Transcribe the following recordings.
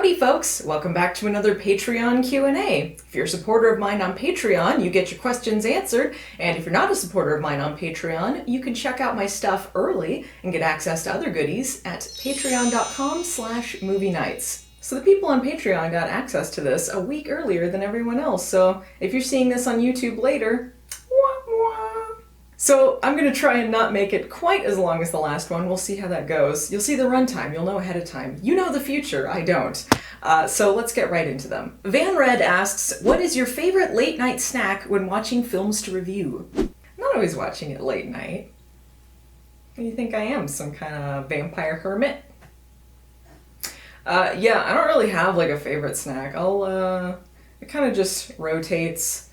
Howdy folks! Welcome back to another Patreon Q&A. If you're a supporter of mine on Patreon, you get your questions answered, and if you're not a supporter of mine on Patreon, you can check out my stuff early and get access to other goodies at patreon.com/movie nights. So the people on Patreon got access to this a week earlier than everyone else, so if you're seeing this on YouTube later, wah wah. So I'm going to try and not make it quite as long as the last one. We'll see how that goes. You'll see the runtime. You'll know ahead of time. You know the future. I don't. So let's get right into them. Van Red asks, what is your favorite late night snack when watching films to review? I'm not always watching it late night. What do you think I am? Some kind of vampire hermit? Yeah, I don't really have like a favorite snack. It kind of just rotates.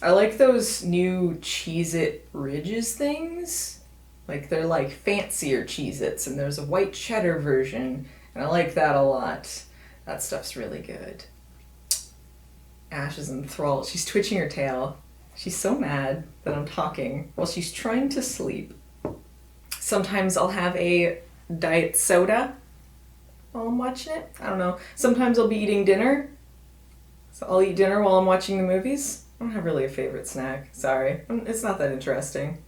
I like those new Cheez-It Ridges things. Like, they're like fancier Cheez-Its, and there's a white cheddar version, and I like that a lot. That stuff's really good. Ash is enthralled. She's twitching her tail. She's so mad that I'm talking while she's trying to sleep. Sometimes I'll have a diet soda while I'm watching it. I don't know. Sometimes I'll be eating dinner. So I'll eat dinner while I'm watching the movies. I don't have really a favorite snack. Sorry. It's not that interesting.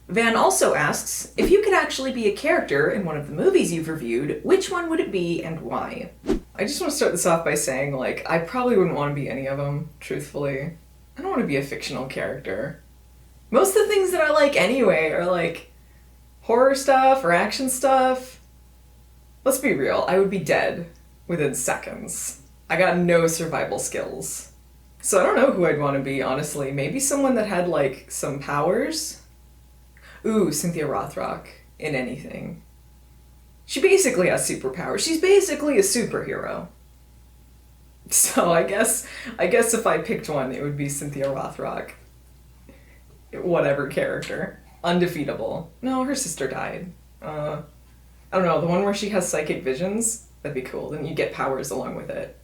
Van also asks, if you could actually be a character in one of the movies you've reviewed, which one would it be and why? I just want to start this off by saying, like, I probably wouldn't want to be any of them, truthfully. I don't want to be a fictional character. Most of the things that I like anyway are, like, horror stuff or action stuff. Let's be real, I would be dead within seconds. I got no survival skills. So I don't know who I'd want to be, honestly. Maybe someone that had, like, some powers? Ooh, Cynthia Rothrock in anything. She basically has superpowers. She's basically a superhero. So I guess if I picked one, it would be Cynthia Rothrock. Whatever character. Undefeatable. No, her sister died. I don't know, the one where she has psychic visions? That'd be cool. Then you get powers along with it.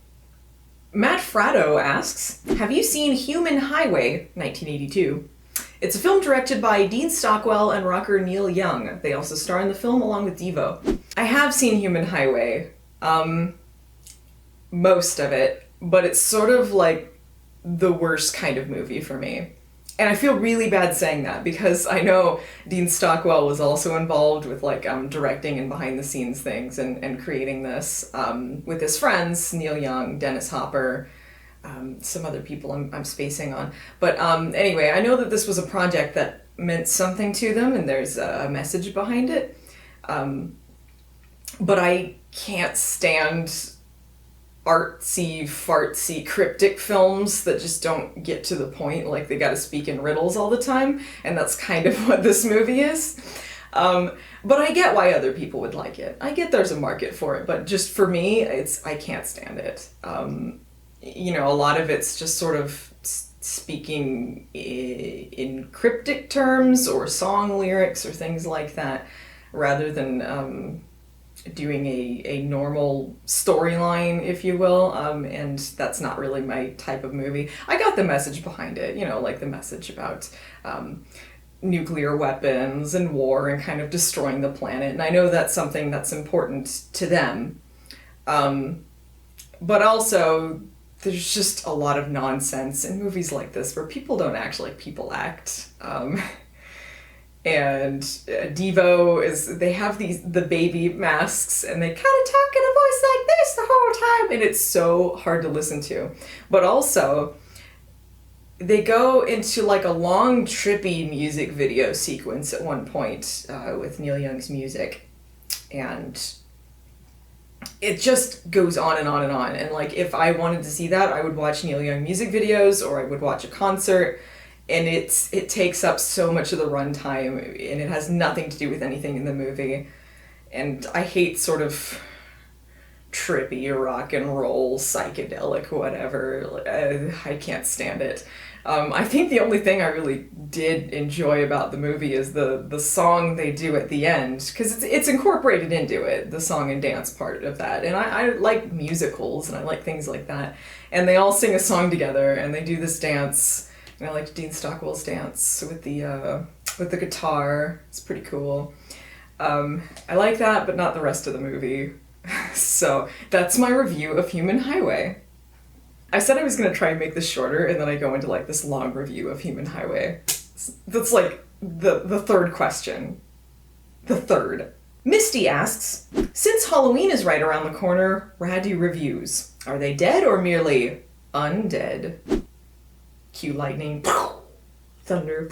Matt Fratto asks, have you seen Human Highway, 1982? It's a film directed by Dean Stockwell and rocker Neil Young. They also star in the film along with Devo. I have seen Human Highway, most of it, but it's sort of like the worst kind of movie for me. And I feel really bad saying that because I know Dean Stockwell was also involved with like directing and behind the scenes things and creating this with his friends, Neil Young, Dennis Hopper, some other people I'm spacing on. But anyway, I know that this was a project that meant something to them and there's a message behind it. But I can't stand artsy, fartsy, cryptic films that just don't get to the point, like they gotta speak in riddles all the time, and that's kind of what this movie is. But I get why other people would like it. I get there's a market for it, but just for me, I can't stand it. You know, a lot of it's just sort of speaking in cryptic terms or song lyrics or things like that, rather than doing a normal storyline, if you will, and that's not really my type of movie. I got the message behind it, you know, like the message about nuclear weapons and war and kind of destroying the planet, and I know that's something that's important to them. But also, there's just a lot of nonsense in movies like this where people don't act like people act. And Devo they have the baby masks and they kind of talk in a voice like this the whole time and it's so hard to listen to. But also, they go into like a long trippy music video sequence at one point with Neil Young's music. And it just goes on and on and on. And like if I wanted to see that, I would watch Neil Young music videos or I would watch a concert. And it takes up so much of the runtime, and it has nothing to do with anything in the movie. And I hate sort of trippy rock and roll, psychedelic, whatever. I can't stand it. I think the only thing I really did enjoy about the movie is the song they do at the end, because it's incorporated into it, the song and dance part of that. And I like musicals, and I like things like that. And they all sing a song together, and they do this dance. And I liked Dean Stockwell's dance with the guitar. It's pretty cool. I like that, but not the rest of the movie. So that's my review of Human Highway. I said I was going to try and make this shorter, and then I go into like this long review of Human Highway. That's like the third question. The third. Misty asks, since Halloween is right around the corner, Radu reviews. Are they dead or merely undead? Cue lightning. Thunder.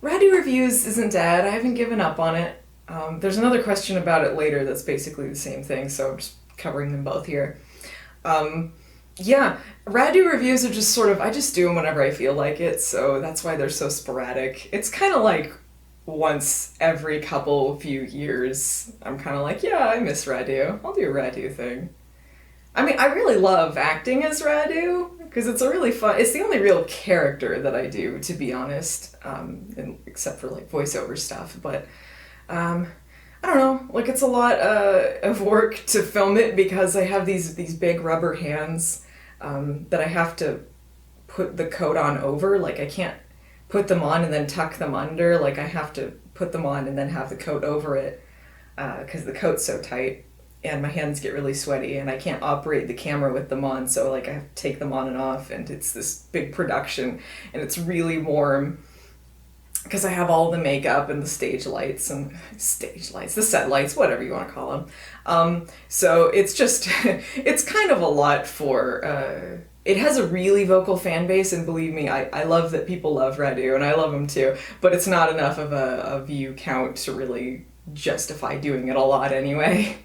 Radu reviews isn't dead. I haven't given up on it. There's another question about it later that's basically the same thing, so I'm just covering them both here. Yeah, Radu reviews are just sort of, I just do them whenever I feel like it, so that's why they're so sporadic. It's kind of like once every few years, I'm kind of like, yeah, I miss Radu. I'll do a Radu thing. I mean, I really love acting as Radu, because it's a really fun, it's the only real character that I do, to be honest, except for like voiceover stuff, but I don't know, like it's a lot of work to film it because I have these big rubber hands that I have to put the coat on over. Like I can't put them on and then tuck them under. Like I have to put them on and then have the coat over it because the coat's so tight and my hands get really sweaty and I can't operate the camera with them on. So like I have to take them on and off and it's this big production and it's really warm because I have all the makeup and the the set lights, whatever you want to call them. So it's just, it's kind of a lot for, it has a really vocal fan base, and believe me, I love that people love Radu, and I love him too, but it's not enough of a view count to really justify doing it a lot anyway.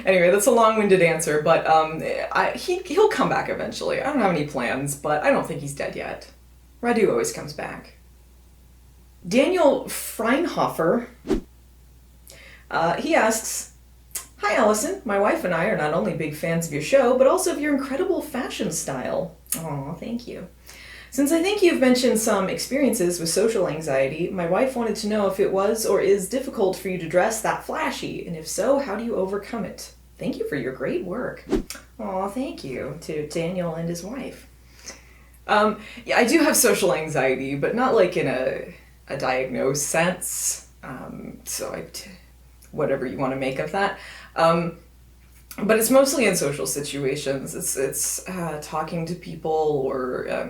Anyway, that's a long-winded answer, but he'll come back eventually. I don't have any plans, but I don't think he's dead yet. Radu always comes back. Daniel Freinhofer, he asks, hi Allison, my wife and I are not only big fans of your show, but also of your incredible fashion style. Aw, thank you. Since I think you've mentioned some experiences with social anxiety, my wife wanted to know if it was or is difficult for you to dress that flashy, and if so, how do you overcome it? Thank you for your great work. Aw, thank you to Daniel and his wife. Yeah, I do have social anxiety, but not like in a diagnosed sense, so whatever you want to make of that. But it's mostly in social situations. It's talking to people or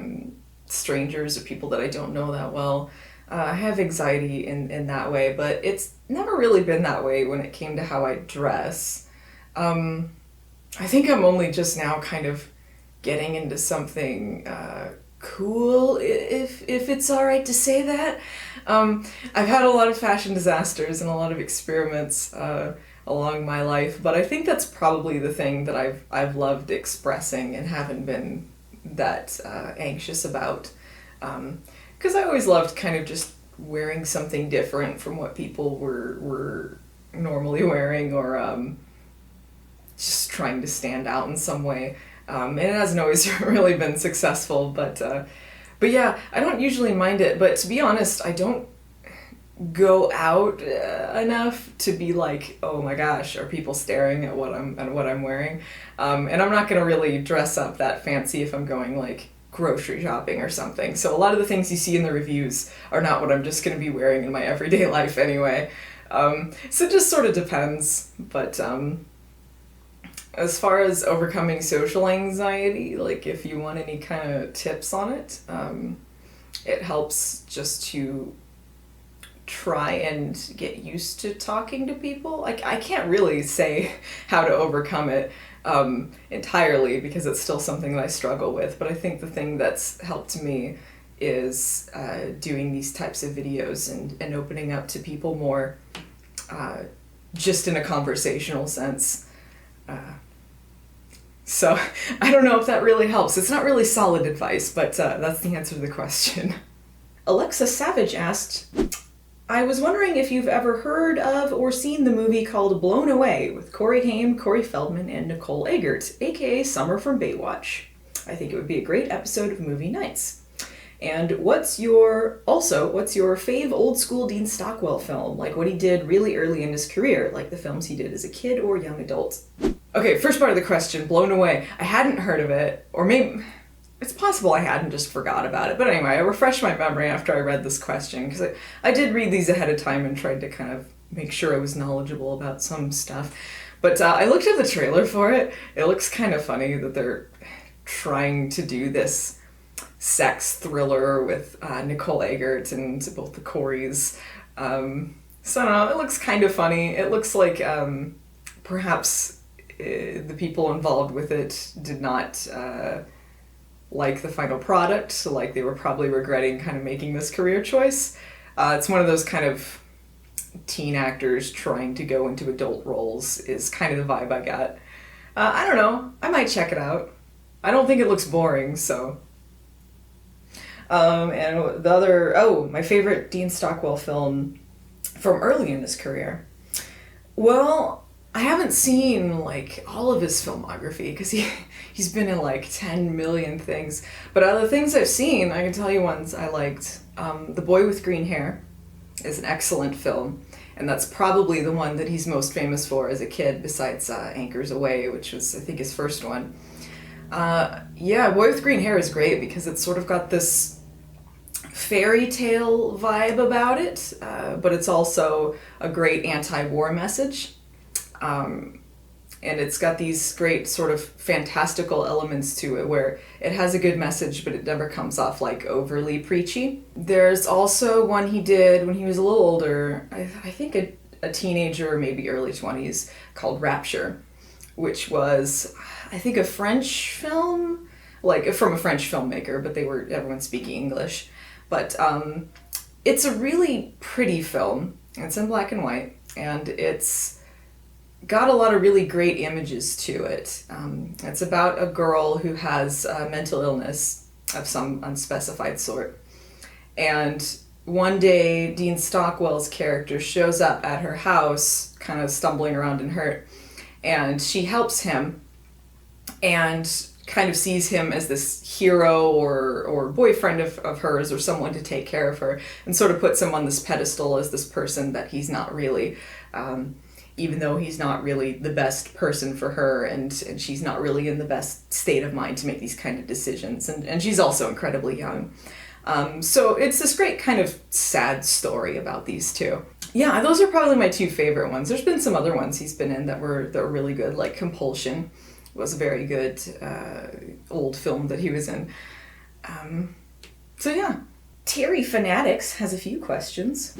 strangers or people that I don't know that well. I have anxiety in that way, but it's never really been that way when it came to how I dress. I think I'm only just now kind of getting into something cool, if it's all right to say that. I've had a lot of fashion disasters and a lot of experiments along my life, but I think that's probably the thing that I've loved expressing and haven't been that anxious about. Because I always loved kind of just wearing something different from what people were normally wearing, or just trying to stand out in some way. And it hasn't always really been successful, but yeah, I don't usually mind it. But to be honest, I don't go out enough to be like, oh my gosh, are people staring at what I'm wearing? And I'm not gonna really dress up that fancy if I'm going like grocery shopping or something. So a lot of the things you see in the reviews are not what I'm just gonna be wearing in my everyday life anyway. So it just sort of depends. But as far as overcoming social anxiety, like if you want any kind of tips on it, it helps just to try and get used to talking to people. Like I can't really say how to overcome it entirely because it's still something that I struggle with, but I think the thing that's helped me is doing these types of videos and opening up to people more just in a conversational sense. So I don't know if that really helps. It's not really solid advice, but that's the answer to the question. Alexa Savage asked, I was wondering if you've ever heard of or seen the movie called Blown Away with Corey Haim, Corey Feldman, and Nicole Eggert, aka Summer from Baywatch. I think it would be a great episode of Movie Nights. And what's your fave old school Dean Stockwell film, like what he did really early in his career, like the films he did as a kid or young adult? Okay, first part of the question, Blown Away. I hadn't heard of it, or maybe it's possible I hadn't, just forgot about it. But anyway, I refreshed my memory after I read this question, because I did read these ahead of time and tried to kind of make sure I was knowledgeable about some stuff. But I looked at the trailer for it. It looks kind of funny that they're trying to do this sex thriller with Nicole Eggert and both the Coreys. So I don't know, it looks kind of funny. It looks like perhaps the people involved with it did not like the final product, so like they were probably regretting kind of making this career choice. It's one of those kind of teen actors trying to go into adult roles is kind of the vibe I got. I don't know, I might check it out. I don't think it looks boring, so. And the other, my favorite Dean Stockwell film from early in his career. Well, I haven't seen like all of his filmography because he's been in like 10 million things. But out of the things I've seen, I can tell you ones I liked. The Boy with Green Hair is an excellent film, and that's probably the one that he's most famous for as a kid, besides Anchors Away, which was I think his first one. Boy with Green Hair is great because it's sort of got this fairy tale vibe about it, but it's also a great anti-war message. And it's got these great sort of fantastical elements to it where it has a good message, but it never comes off like overly preachy. There's also one he did when he was a little older, I think a teenager, maybe early 20s, called Rapture, which was, I think, a French film, like from a French filmmaker, but everyone speaking English. But it's a really pretty film. It's in black and white, and it's got a lot of really great images to it. It's about a girl who has mental illness of some unspecified sort. And one day, Dean Stockwell's character shows up at her house, kind of stumbling around and hurt, and she helps him and kind of sees him as this hero or boyfriend of hers or someone to take care of her, and sort of puts him on this pedestal as this person that he's not really, even though he's not really the best person for her, and she's not really in the best state of mind to make these kind of decisions, and she's also incredibly young. So it's this great kind of sad story about these two. Yeah, those are probably my two favorite ones. There's been some other ones he's been in that were really good, like Compulsion was a very good old film that he was in. So yeah. Terry Fanatics has a few questions.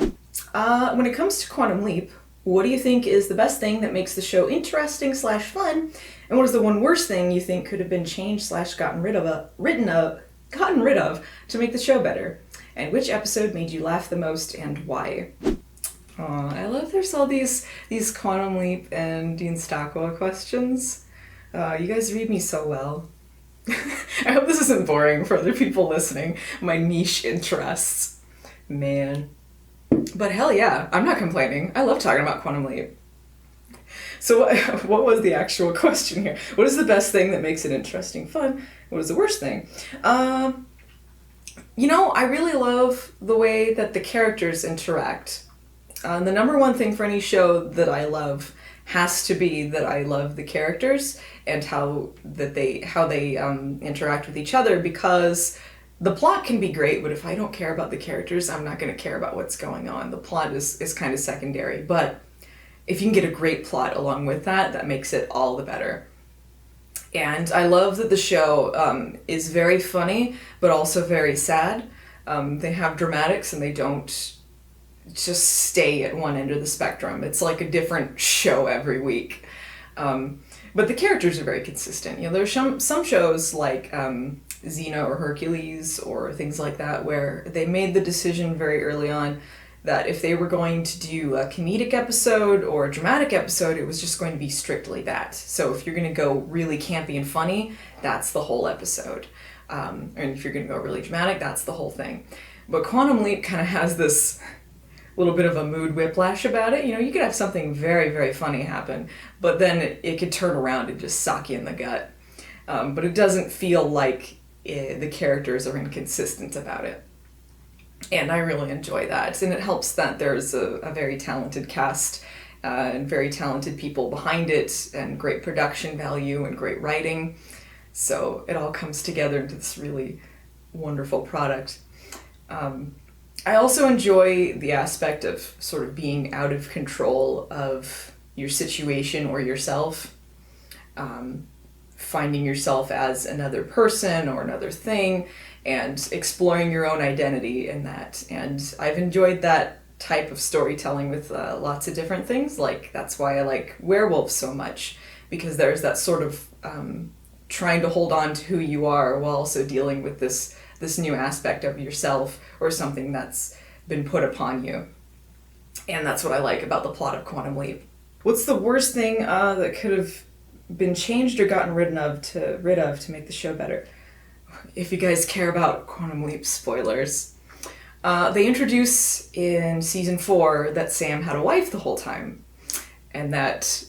When it comes to Quantum Leap, what do you think is the best thing that makes the show interesting / fun? And what is the one worst thing you think could have been changed / gotten rid of to make the show better? And which episode made you laugh the most and why? I love there's all these Quantum Leap and Dean Stockwell questions. You guys read me so well. I hope this isn't boring for other people listening. My niche interests. Man. But hell yeah, I'm not complaining. I love talking about Quantum Leap. So what was the actual question here? What is the best thing that makes it interesting, fun? What is the worst thing? I really love the way that the characters interact. The number one thing for any show that I love has to be that I love the characters and how they interact with each other, because the plot can be great, but if I don't care about the characters, I'm not going to care about what's going on. The plot is kind of secondary, but if you can get a great plot along with that makes it all the better. And I love that the show is very funny, but also very sad. They have dramatics and they don't just stay at one end of the spectrum. It's like a different show every week. But the characters are very consistent. There's some shows like Xena or Hercules or things like that where they made the decision very early on that if they were going to do a comedic episode or a dramatic episode, it was just going to be strictly that. So if you're going to go really campy and funny, that's the whole episode. And if you're going to go really dramatic, that's the whole thing. But Quantum Leap kind of has this little bit of a mood whiplash about it. You could have something very, very funny happen, but then it could turn around and just sock you in the gut. But it doesn't feel like the characters are inconsistent about it. And I really enjoy that. And it helps that there's a very talented cast and very talented people behind it, and great production value and great writing. So it all comes together into this really wonderful product. I also enjoy the aspect of sort of being out of control of your situation or yourself, finding yourself as another person or another thing, and exploring your own identity in that. And I've enjoyed that type of storytelling with lots of different things. Like, that's why I like werewolves so much, because there's that sort of trying to hold on to who you are while also dealing with this new aspect of yourself or something that's been put upon you. And that's what I like about the plot of Quantum Leap. What's the worst thing that could have been changed or gotten rid of to make the show better? If you guys care about Quantum Leap spoilers, they introduce in season 4 that Sam had a wife the whole time, and that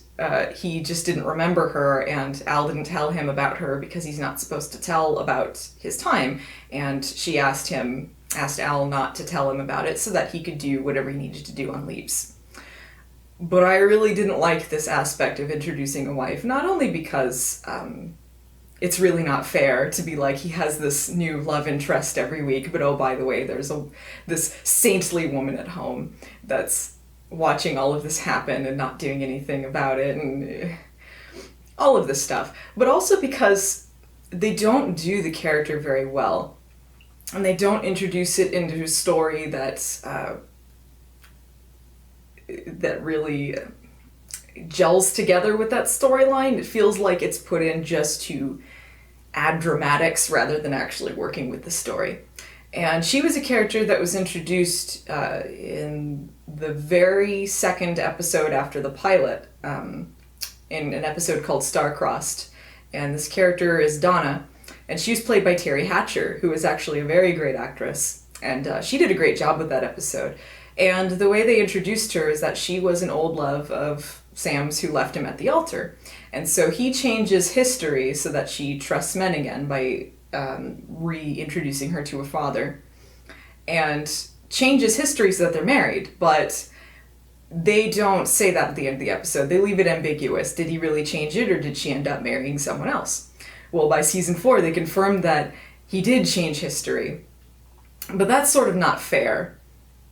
he just didn't remember her, and Al didn't tell him about her because he's not supposed to tell about his time, and she asked Al not to tell him about it so that he could do whatever he needed to do on Leaps. But I really didn't like this aspect of introducing a wife, not only because it's really not fair to be like, he has this new love interest every week, but oh, by the way, there's this saintly woman at home that's watching all of this happen and not doing anything about it, and all of this stuff. But also because they don't do the character very well, and they don't introduce it into a story that really gels together with that storyline. It feels like it's put in just to add dramatics rather than actually working with the story. And she was a character that was introduced in the very second episode after the pilot, in an episode called Star-Crossed. And this character is Donna, and she was played by Terry Hatcher, who is actually a very great actress. And she did a great job with that episode. And the way they introduced her is that she was an old love of Sam's who left him at the altar. And so he changes history so that she trusts men again by reintroducing her to a father, and changes history so that they're married. But they don't say that at the end of the episode. They leave it ambiguous. Did he really change it, or did she end up marrying someone else? Well, by season 4, they confirmed that he did change history. But that's sort of not fair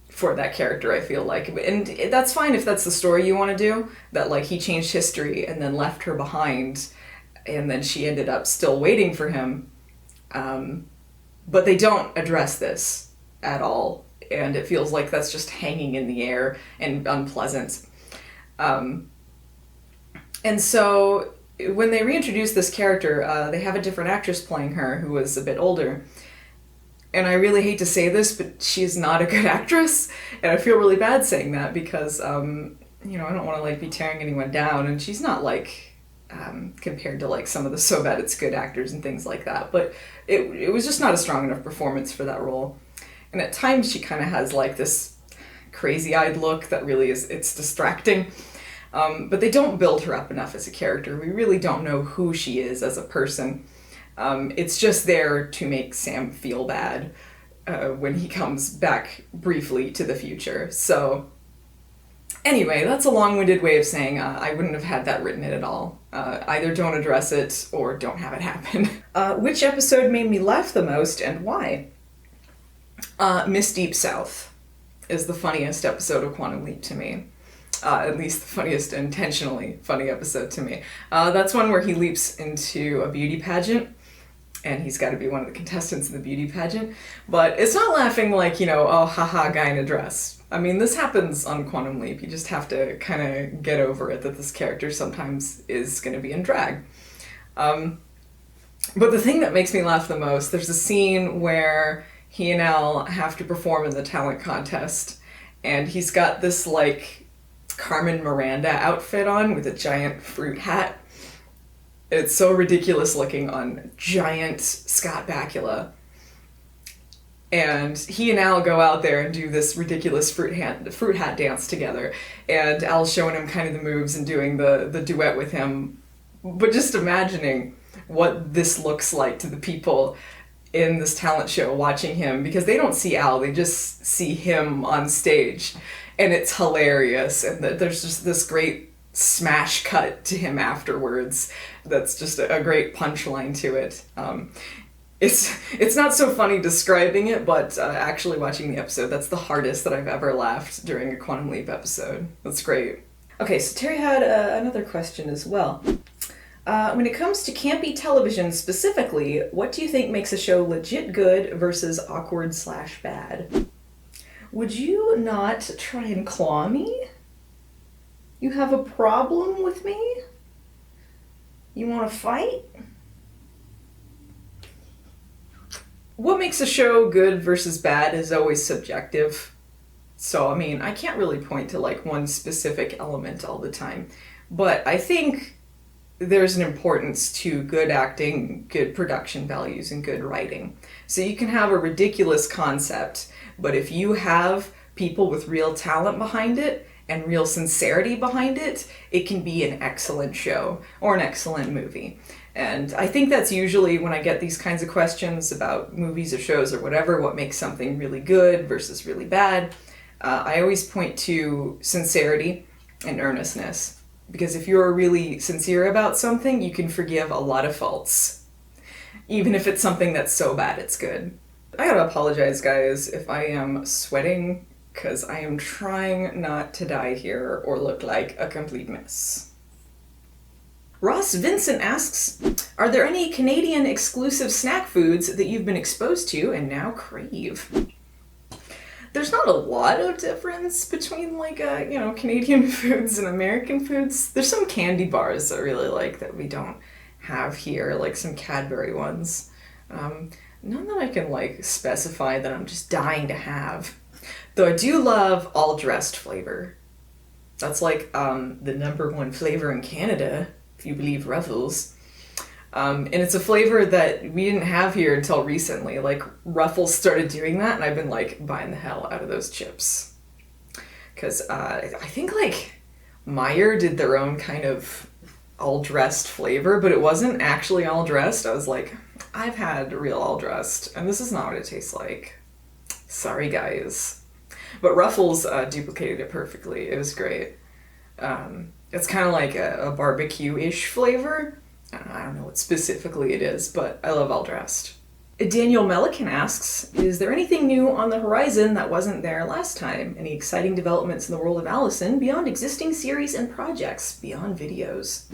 for that character, I feel like. And that's fine if that's the story you want to do, that like he changed history and then left her behind, and then she ended up still waiting for him. But they don't address this at all, and it feels like that's just hanging in the air and unpleasant. And so when they reintroduce this character, they have a different actress playing her who was a bit older. And I really hate to say this, but she's not a good actress, and I feel really bad saying that because, I don't want to like be tearing anyone down, and she's not like compared to like some of the So Bad It's Good actors and things like that, but it was just not a strong enough performance for that role. And at times she kind of has like this crazy-eyed look that really it's distracting. But they don't build her up enough as a character. We really don't know who she is as a person. It's just there to make Sam feel bad when he comes back briefly to the future. So anyway, that's a long-winded way of saying I wouldn't have had that written in at all. Either don't address it or don't have it happen. Which episode made me laugh the most and why? Miss Deep South is the funniest episode of Quantum Leap to me. At least the funniest, intentionally funny episode to me. That's one where he leaps into a beauty pageant, and he's got to be one of the contestants in the beauty pageant. But it's not laughing like, oh, haha, guy in a dress. I mean, this happens on Quantum Leap. You just have to kind of get over it that this character sometimes is going to be in drag. But the thing that makes me laugh the most, there's a scene where he and Al have to perform in the talent contest, and he's got this, like, Carmen Miranda outfit on with a giant fruit hat. It's so ridiculous looking on giant Scott Bakula. And he and Al go out there and do this ridiculous fruit hat dance together. And Al's showing him kind of the moves and doing the duet with him. But just imagining what this looks like to the people in this talent show watching him, because they don't see Al, they just see him on stage. And it's hilarious. And there's just this great smash cut to him afterwards that's just a great punchline to it. It's not so funny describing it, but actually watching the episode, that's the hardest that I've ever laughed during a Quantum Leap episode. That's great. Okay, so Terry had another question as well. When it comes to campy television specifically, what do you think makes a show legit good versus awkward/bad? Would you not try and claw me? You have a problem with me? You want to fight? What makes a show good versus bad is always subjective. So, I mean, I can't really point to like one specific element all the time. But I think there's an importance to good acting, good production values, and good writing. So you can have a ridiculous concept, but if you have people with real talent behind it and real sincerity behind it, it can be an excellent show or an excellent movie. And I think that's usually when I get these kinds of questions about movies or shows or whatever, what makes something really good versus really bad. I always point to sincerity and earnestness. Because if you're really sincere about something, you can forgive a lot of faults. Even if it's something that's so bad it's good. I gotta apologize, guys, if I am sweating, because I am trying not to die here or look like a complete mess. Ross Vincent asks, are there any Canadian exclusive snack foods that you've been exposed to and now crave? There's not a lot of difference between like, Canadian foods and American foods. There's some candy bars I really like that we don't have here, like some Cadbury ones. None that I can like specify that I'm just dying to have. Though I do love all dressed flavor. That's like the #1 flavor in Canada, if you believe Ruffles. And it's a flavor that we didn't have here until recently. Like, Ruffles started doing that, and I've been, like, buying the hell out of those chips. Because I think, like, Meyer did their own kind of all-dressed flavor, but it wasn't actually all-dressed. I was like, I've had real all-dressed, and this is not what it tastes like. Sorry, guys. But Ruffles duplicated it perfectly. It was great. It's kind of like a barbecue-ish flavor. I don't know what specifically it is, but I love all dressed. Daniel Melican asks, is there anything new on the horizon that wasn't there last time? Any exciting developments in the world of Allison beyond existing series and projects, beyond videos?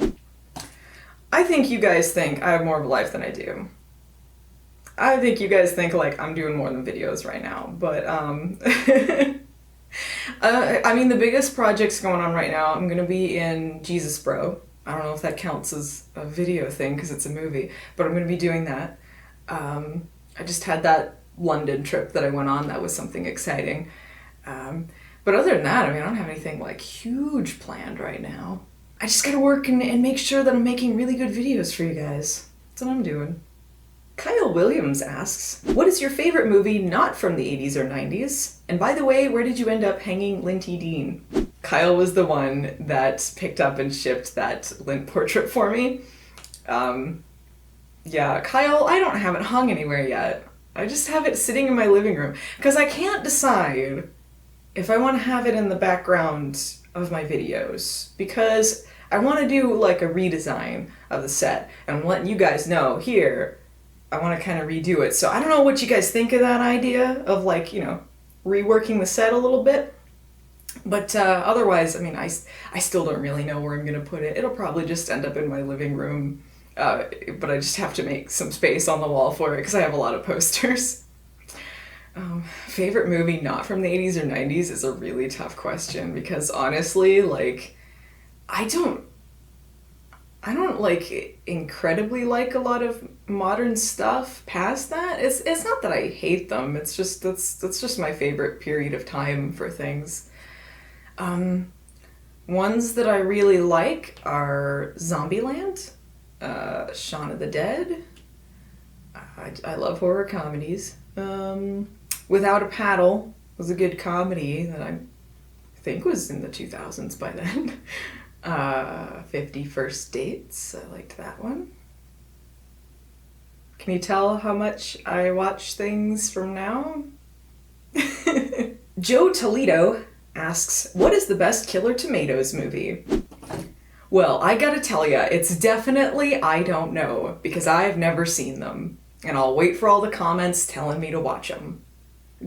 I think you guys think I have more of a life than I do. I think you guys think like I'm doing more than videos right now, but I mean, the biggest projects going on right now, I'm gonna be in Jesus Bro. I don't know if that counts as a video thing because it's a movie, but I'm going to be doing that. I just had that London trip that I went on. That was something exciting. But other than that, I mean, I don't have anything like huge planned right now. I just got to work and make sure that I'm making really good videos for you guys. That's what I'm doing. Kyle Williams asks, what is your favorite movie not from the 80s or 90s? And by the way, where did you end up hanging Linty Dean? Kyle was the one that picked up and shipped that lint portrait for me. Yeah, Kyle, I don't have it hung anywhere yet. I just have it sitting in my living room because I can't decide if I want to have it in the background of my videos because I want to do like a redesign of the set and I'm letting you guys know here I want to kind of redo it. So I don't know what you guys think of that idea of like, reworking the set a little bit. But otherwise, I mean, I still don't really know where I'm going to put it. It'll probably just end up in my living room, but I just have to make some space on the wall for it because I have a lot of posters. Favorite movie not from the 80s or 90s is a really tough question because honestly, like, I don't like incredibly like a lot of modern stuff past that. It's not that I hate them. It's just that's just my favorite period of time for things. Ones that I really like are Zombieland, Shaun of the Dead. I love horror comedies. Without a Paddle was a good comedy that I think was in the 2000s by then. 50 First Dates, I liked that one. Can you tell how much I watch things from now? Joe Toledo asks, what is the best Killer Tomatoes movie? Well, I gotta tell ya, it's definitely I don't know, because I've never seen them. And I'll wait for all the comments telling me to watch them.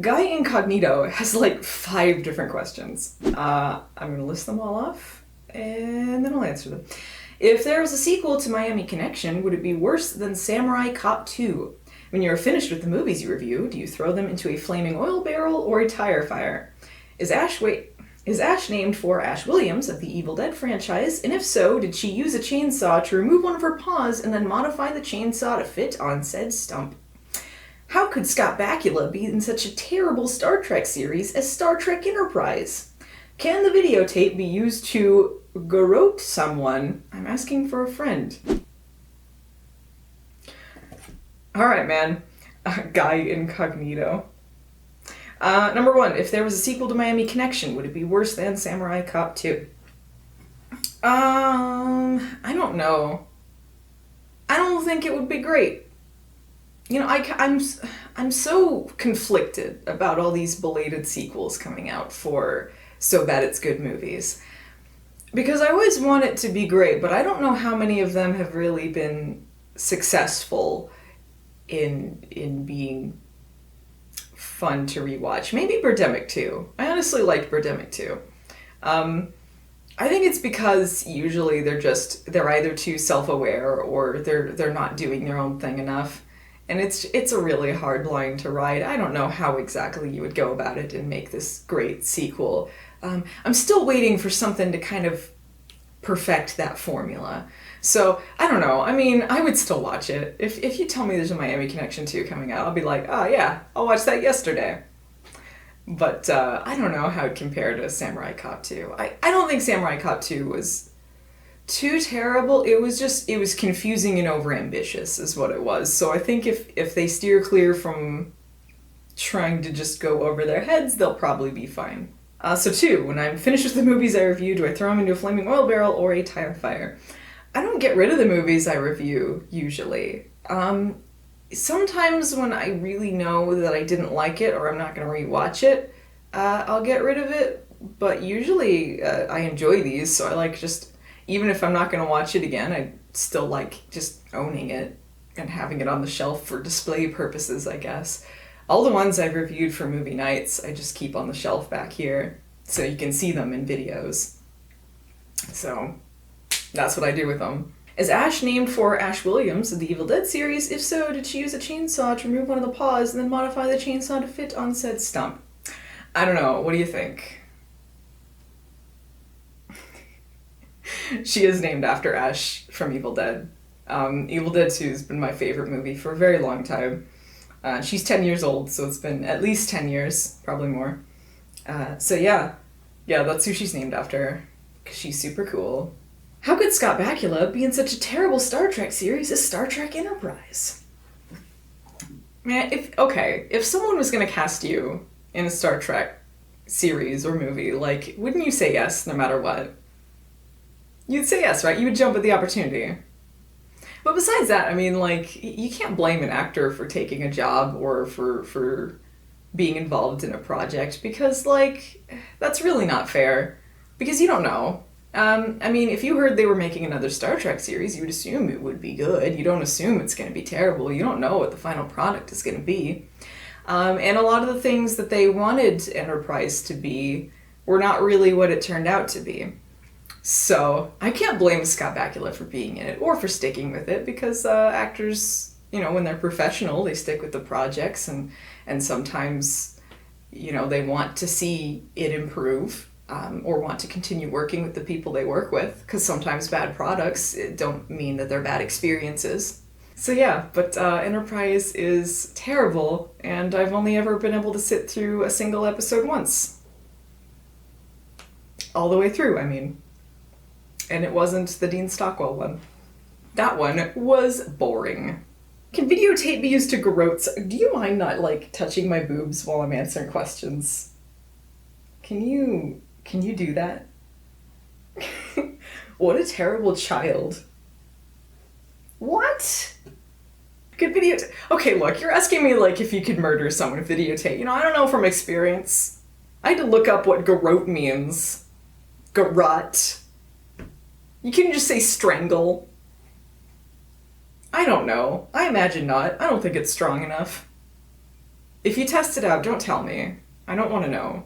Guy Incognito has like 5 different questions. I'm gonna list them all off. and then I'll answer them. If there was a sequel to Miami Connection, would it be worse than Samurai Cop 2? When you are finished with the movies you review, do you throw them into a flaming oil barrel or a tire fire? Is Ash named for Ash Williams of the Evil Dead franchise? And if so, did she use a chainsaw to remove one of her paws and then modify the chainsaw to fit on said stump? How could Scott Bakula be in such a terrible Star Trek series as Star Trek Enterprise? Can the videotape be used to garrote someone? I'm asking for a friend. Alright, man. Guy Incognito. Number 1, if there was a sequel to Miami Connection, would it be worse than Samurai Cop 2? I don't know. I don't think it would be great. You know, I'm so conflicted about all these belated sequels coming out for So Bad It's Good movies. Because I always want it to be great, but I don't know how many of them have really been successful in being fun to rewatch. Maybe Birdemic 2. I honestly liked Birdemic 2. I think it's because usually they're either too self-aware or they're not doing their own thing enough. And it's a really hard line to ride. I don't know how exactly you would go about it and make this great sequel. I'm still waiting for something to kind of perfect that formula. So, I don't know. I mean, I would still watch it. If you tell me there's a Miami Connection 2 coming out, I'll be like, oh yeah, I'll watch that yesterday. But I don't know how it compared to Samurai Cop 2. I don't think Samurai Cop 2 was too terrible. It was confusing and overambitious is what it was. So I think if they steer clear from trying to just go over their heads, they'll probably be fine. So 2, when I'm finished with the movies I review, do I throw them into a flaming oil barrel or a tire fire? I don't get rid of the movies I review, usually. Sometimes when I really know that I didn't like it or I'm not going to rewatch it, I'll get rid of it. But usually I enjoy these, so I like just, even if I'm not going to watch it again, I still like just owning it and having it on the shelf for display purposes, I guess. All the ones I've reviewed for movie nights, I just keep on the shelf back here so you can see them in videos. So that's what I do with them. Is Ash named for Ash Williams of the Evil Dead series? If so, did she use a chainsaw to remove one of the paws and then modify the chainsaw to fit on said stump? I don't know. What do you think? She is named after Ash from Evil Dead. Evil Dead 2 has been my favorite movie for a very long time. She's 10 years old, so it's been at least 10 years, probably more. So yeah, that's who she's named after, because she's super cool. How could Scott Bakula be in such a terrible Star Trek series as Star Trek Enterprise? Man, if someone was going to cast you in a Star Trek series or movie, like, wouldn't you say yes no matter what? You'd say yes, right? You would jump at the opportunity. But besides that, I mean, like, you can't blame an actor for taking a job or for being involved in a project because, like, that's really not fair. Because you don't know. I mean, if you heard they were making another Star Trek series, you would assume it would be good. You don't assume it's going to be terrible. You don't know what the final product is going to be. And a lot of the things that they wanted Enterprise to be were not really what it turned out to be. So I can't blame Scott Bakula for being in it or for sticking with it because actors, you know, when they're professional, they stick with the projects and sometimes, you know, they want to see it improve. Or want to continue working with the people they work with, because sometimes bad products don't mean that they're bad experiences. So yeah, but Enterprise is terrible, and I've only ever been able to sit through a single episode once. All the way through, I mean. And it wasn't the Dean Stockwell one. That one was boring. Can videotape be used to garrote? Do you mind not, like, touching my boobs while I'm answering questions? Can you do that? What a terrible child. What? Could videotape? Okay, look, you're asking me, like, if you could murder someone with videotape. You know, I don't know from experience. I had to look up what garrote means. Garrote. You couldn't just say strangle. I don't know. I imagine not. I don't think it's strong enough. If you test it out, don't tell me. I don't want to know.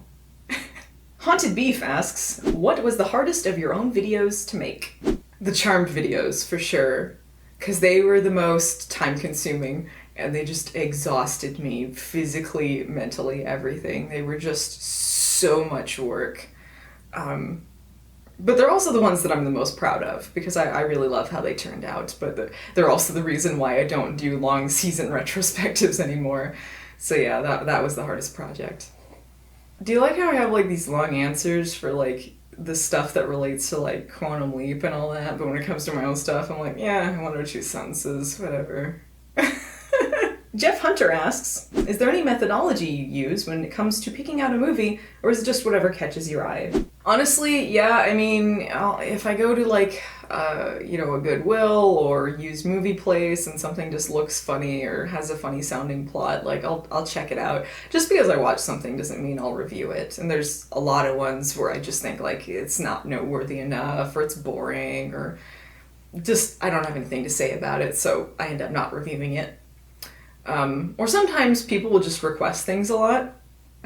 Haunted Beef asks, what was the hardest of your own videos to make? The Charmed videos, for sure. Because they were the most time-consuming, and they just exhausted me physically, mentally, everything. They were just so much work. But they're also the ones that I'm the most proud of, because I really love how they turned out, but they're also the reason why I don't do long season retrospectives anymore. So yeah, that was the hardest project. Do you like how I have like these long answers for like the stuff that relates to like Quantum Leap and all that, but when it comes to my own stuff, I'm like, yeah, 1 or 2 sentences, whatever. Jeff Hunter asks, is there any methodology you use when it comes to picking out a movie, or is it just whatever catches your eye? Honestly, yeah, I mean, if I go to like, a Goodwill or use Movie Place and something just looks funny or has a funny sounding plot, like I'll check it out. Just because I watch something doesn't mean I'll review it. And there's a lot of ones where I just think like it's not noteworthy enough or it's boring or just I don't have anything to say about it, so I end up not reviewing it. Or sometimes people will just request things a lot.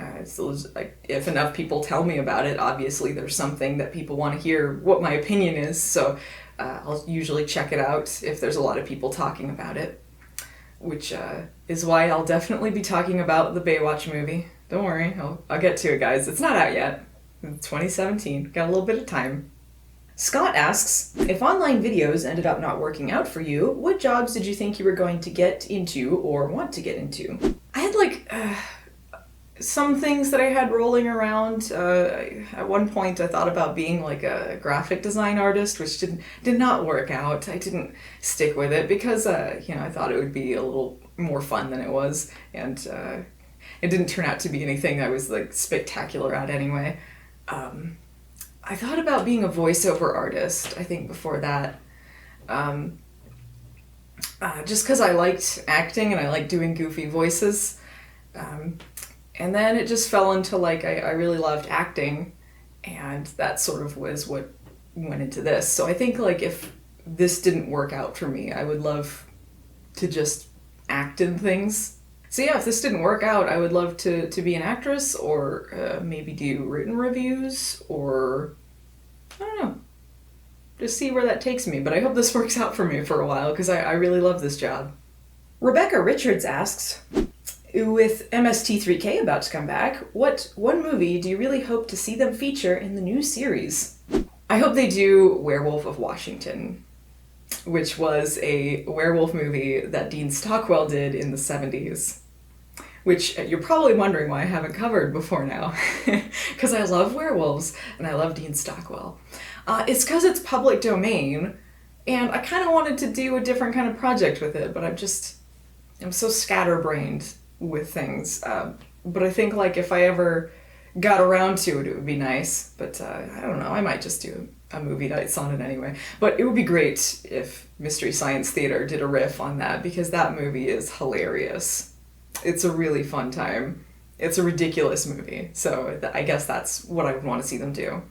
If enough people tell me about it, obviously there's something that people want to hear what my opinion is, so I'll usually check it out if there's a lot of people talking about it. Which is why I'll definitely be talking about the Baywatch movie. Don't worry, I'll get to it, guys. It's not out yet. It's 2017. Got a little bit of time. Scott asks, if online videos ended up not working out for you, what jobs did you think you were going to get into or want to get into? I had like some things that I had rolling around. At one point I thought about being like a graphic design artist, which did not work out. I didn't stick with it because I thought it would be a little more fun than it was, and it didn't turn out to be anything I was like spectacular at anyway. I thought about being a voiceover artist, I think, before that. Just because I liked acting and I liked doing goofy voices. And then it just fell into, like, I really loved acting, and that sort of was what went into this. So I think, like, if this didn't work out for me, I would love to just act in things. So yeah, if this didn't work out, I would love to be an actress or maybe do written reviews or, I don't know, just see where that takes me. But I hope this works out for me for a while because I really love this job. Rebecca Richards asks, with MST3K about to come back, what one movie do you really hope to see them feature in the new series? I hope they do Werewolf of Washington, which was a werewolf movie that Dean Stockwell did in the 70s, which you're probably wondering why I haven't covered before now, because I love werewolves and I love Dean Stockwell. It's because it's public domain, and I kind of wanted to do a different kind of project with it, but I'm so scatterbrained with things. But I think like if I ever got around to it, it would be nice, but I don't know, I might just do a movie nights on it anyway. But it would be great if Mystery Science Theater did a riff on that, because that movie is hilarious. It's a really fun time. It's a ridiculous movie, so I guess that's what I would want to see them do.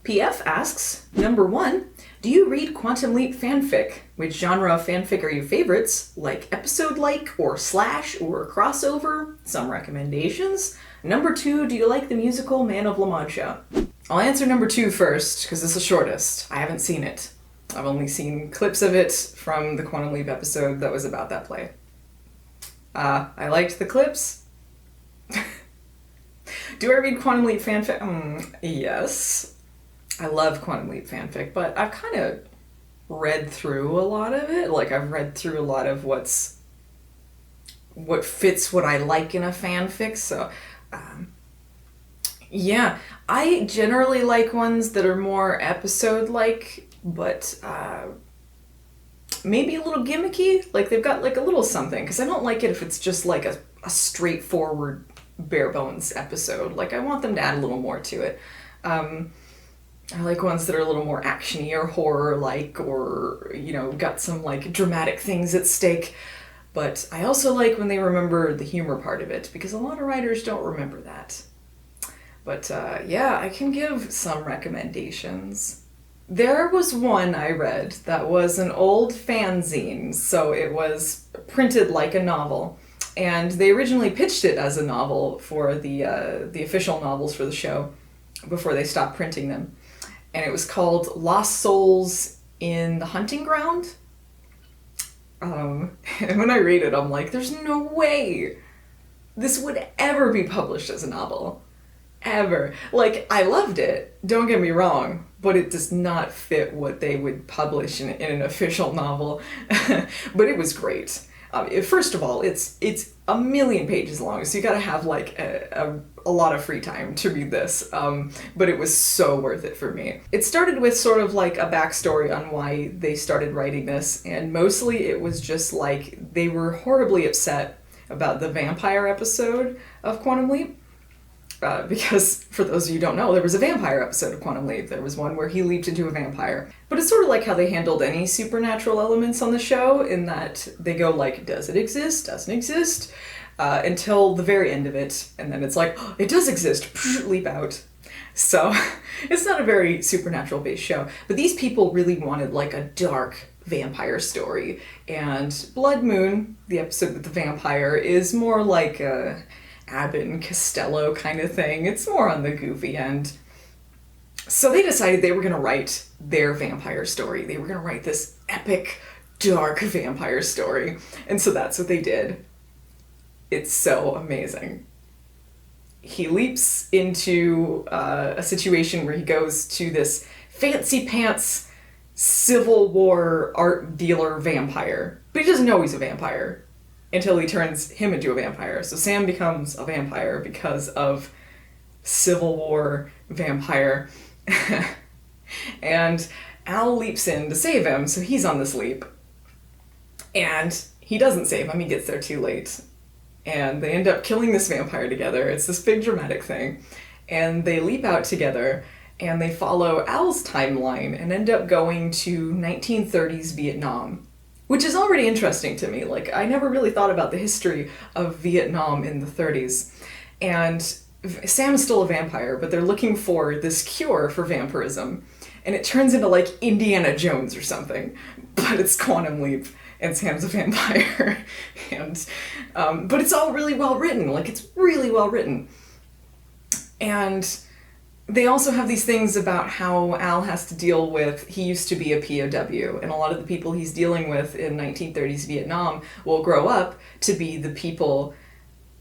PF asks, number 1, do you read Quantum Leap fanfic? Which genre of fanfic are your favorites? Like episode-like, or slash, or crossover? Some recommendations? Number 2, do you like the musical Man of La Mancha? I'll answer number 2 first, because it's the shortest. I haven't seen it. I've only seen clips of it from the Quantum Leap episode that was about that play. I liked the clips. Do I read Quantum Leap fanfic? Yes. I love Quantum Leap fanfic, but I've kind of read through a lot of it. Like, I've read through a lot of what fits what I like in a fanfic, so... yeah, I generally like ones that are more episode-like, but maybe a little gimmicky. Like, they've got like a little something, because I don't like it if it's just like a straightforward bare-bones episode. Like, I want them to add a little more to it. I like ones that are a little more action-y or horror-like, or, got some like dramatic things at stake. But I also like when they remember the humor part of it, because a lot of writers don't remember that. But yeah, I can give some recommendations. There was one I read that was an old fanzine, so it was printed like a novel. And they originally pitched it as a novel for the official novels for the show. before they stopped printing them. And it was called Lost Souls in the Hunting Ground. And when I read it, I'm like, there's no way this would ever be published as a novel. Ever. Like, I loved it, don't get me wrong, but it does not fit what they would publish in an official novel. But it was great. First of all, it's a million pages long, so you gotta have like a lot of free time to read this. But it was so worth it for me. It started with sort of like a backstory on why they started writing this, and mostly it was just like they were horribly upset about the vampire episode of Quantum Leap. Because, for those of you who don't know, there was a vampire episode of Quantum Leap. There was one where he leaped into a vampire. But it's sort of like how they handled any supernatural elements on the show, in that they go like, does it exist? Doesn't exist? Until the very end of it, and then it's like, oh, it does exist! Leap out. So, it's not a very supernatural-based show. But these people really wanted like a dark vampire story. And Blood Moon, the episode with the vampire, is more like a Abbott and Costello kind of thing. It's more on the goofy end. So they decided they were going to write their vampire story. They were going to write this epic, dark vampire story. And so that's what they did. It's so amazing. He leaps into a situation where he goes to this fancy pants Civil War art dealer vampire. But he doesn't know he's a vampire until he turns him into a vampire. So Sam becomes a vampire because of Civil War vampire. And Al leaps in to save him, so he's on this leap. And he doesn't save him, he gets there too late. And they end up killing this vampire together. It's this big dramatic thing. And they leap out together, and they follow Al's timeline and end up going to 1930s Vietnam. Which is already interesting to me. Like, I never really thought about the history of Vietnam in the 30s. And Sam's still a vampire, but they're looking for this cure for vampirism. And it turns into, like, Indiana Jones or something. But it's Quantum Leap, and Sam's a vampire. And, but it's all really well written. Like, it's really well written. And they also have these things about how Al has to deal with, he used to be a POW, and a lot of the people he's dealing with in 1930s Vietnam will grow up to be the people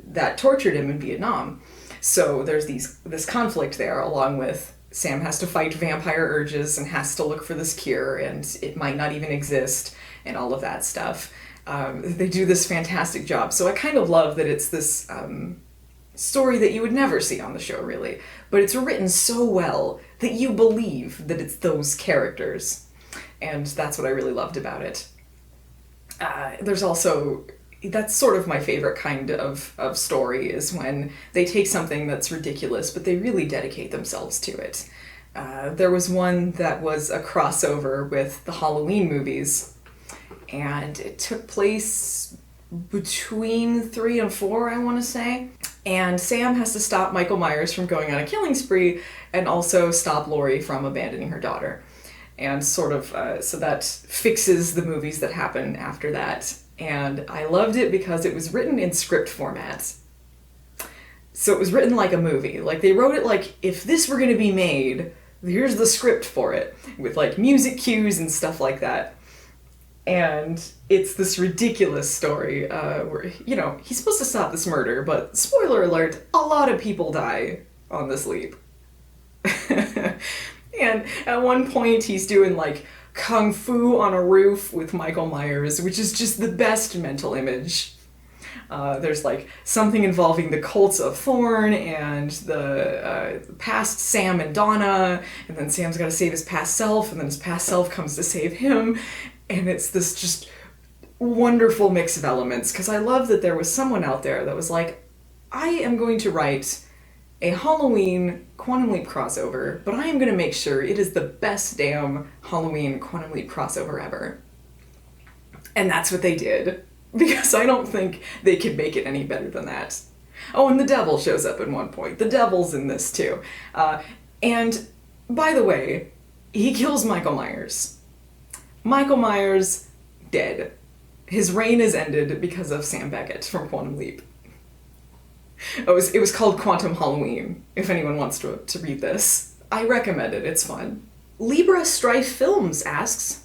that tortured him in Vietnam. So there's this conflict there, along with Sam has to fight vampire urges and has to look for this cure, and it might not even exist, and all of that stuff. They do this fantastic job. So I kind of love that it's this story that you would never see on the show, really. But it's written so well that you believe that it's those characters. And that's what I really loved about it. There's also, that's sort of my favorite kind of story, is when they take something that's ridiculous, but they really dedicate themselves to it. There was one that was a crossover with the Halloween movies, and it took place between 3 and 4, I want to say. And Sam has to stop Michael Myers from going on a killing spree, and also stop Laurie from abandoning her daughter. And sort of, so that fixes the movies that happen after that. And I loved it because it was written in script format. So it was written like a movie. Like, they wrote it like, if this were going to be made, here's the script for it, with like music cues and stuff like that. And it's this ridiculous story where, you know, he's supposed to stop this murder, but spoiler alert, a lot of people die on this leap. And at one point he's doing like kung fu on a roof with Michael Myers, which is just the best mental image. There's like something involving the cults of Thorn and the past Sam and Donna, and then Sam's got to save his past self, and then his past self comes to save him. And it's this just wonderful mix of elements, because I love that there was someone out there that was like, I am going to write a Halloween Quantum Leap crossover, but I am going to make sure it is the best damn Halloween Quantum Leap crossover ever. And that's what they did, because I don't think they could make it any better than that. Oh, and the devil shows up at one point. The devil's in this too. And by the way, he kills Michael Myers. Michael Myers, dead. His reign is ended because of Sam Beckett from Quantum Leap. It was called Quantum Halloween, if anyone wants to read this. I recommend it, it's fun. Libra Strife Films asks,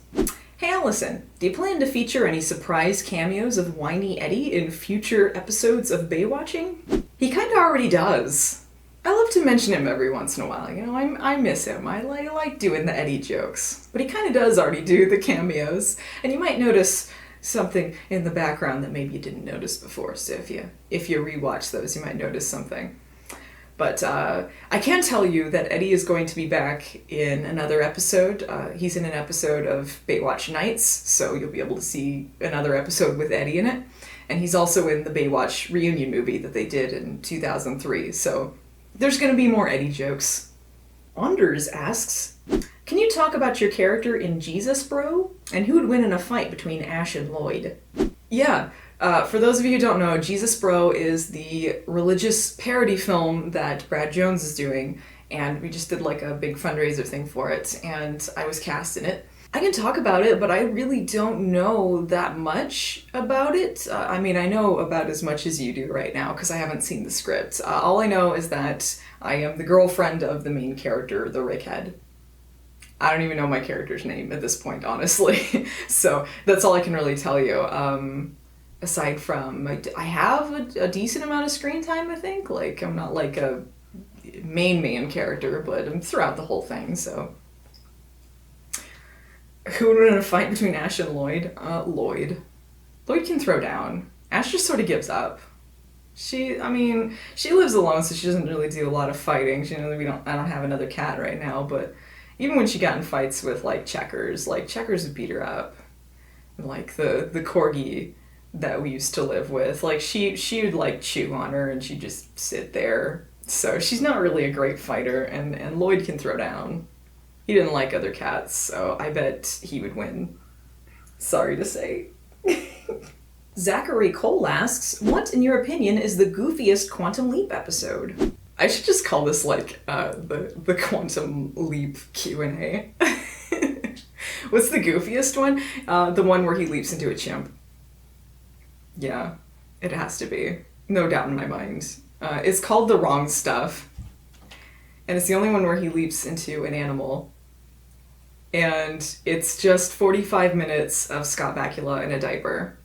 "Hey Allison, do you plan to feature any surprise cameos of Whiny Eddie in future episodes of Baywatching?" He kinda already does. I love to mention him every once in a while, you know, I miss him. I like doing the Eddie jokes. But he kinda does already do the cameos, and you might notice something in the background that maybe you didn't notice before, so if you rewatch those, you might notice something. But I can tell you that Eddie is going to be back in another episode. He's in an episode of Baywatch Nights, so you'll be able to see another episode with Eddie in it. And he's also in the Baywatch reunion movie that they did in 2003, so there's going to be more Eddie jokes. Anders asks, "Can you talk about your character in Jesus Bro? And who would win in a fight between Ash and Lloyd?" Yeah, for those of you who don't know, Jesus Bro is the religious parody film that Brad Jones is doing, and we just did like a big fundraiser thing for it, and I was cast in it. I can talk about it, but I really don't know that much about it. I mean, I know about as much as you do right now, because I haven't seen the script. All I know is that I am the girlfriend of the main character, the Rickhead. I don't even know my character's name at this point, honestly. So that's all I can really tell you. Aside from, I have a decent amount of screen time, I think. Like, I'm not like a main character, but I'm throughout the whole thing, so. Who would win in a fight between Ash and Lloyd? Lloyd. Lloyd can throw down. Ash just sort of gives up. She lives alone, so she doesn't really do a lot of fighting. I don't have another cat right now, but even when she got in fights with, like, Checkers would beat her up. And, like, the corgi that we used to live with, like, she would, like, chew on her, and she'd just sit there. So she's not really a great fighter, and Lloyd can throw down. He didn't like other cats, so I bet he would win. Sorry to say. Zachary Cole asks, "What, in your opinion, is the goofiest Quantum Leap episode?" I should just call this, like, the Quantum Leap Q&A. What's the goofiest one? The one where he leaps into a chimp. Yeah, it has to be. No doubt in my mind. It's called The Wrong Stuff. And it's the only one where he leaps into an animal. And it's just 45 minutes of Scott Bakula in a diaper.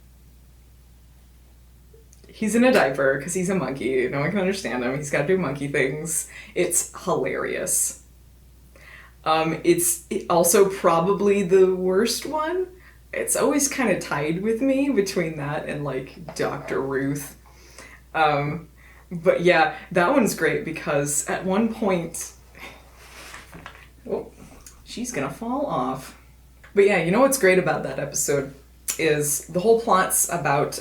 He's in a diaper because he's a monkey. No one can understand him. He's got to do monkey things. It's hilarious. It's also probably the worst one. It's always kind of tied with me between that and, like, Dr. Ruth. But yeah, that one's great because at one point... Oh, she's gonna fall off. But yeah, you know what's great about that episode is the whole plot's about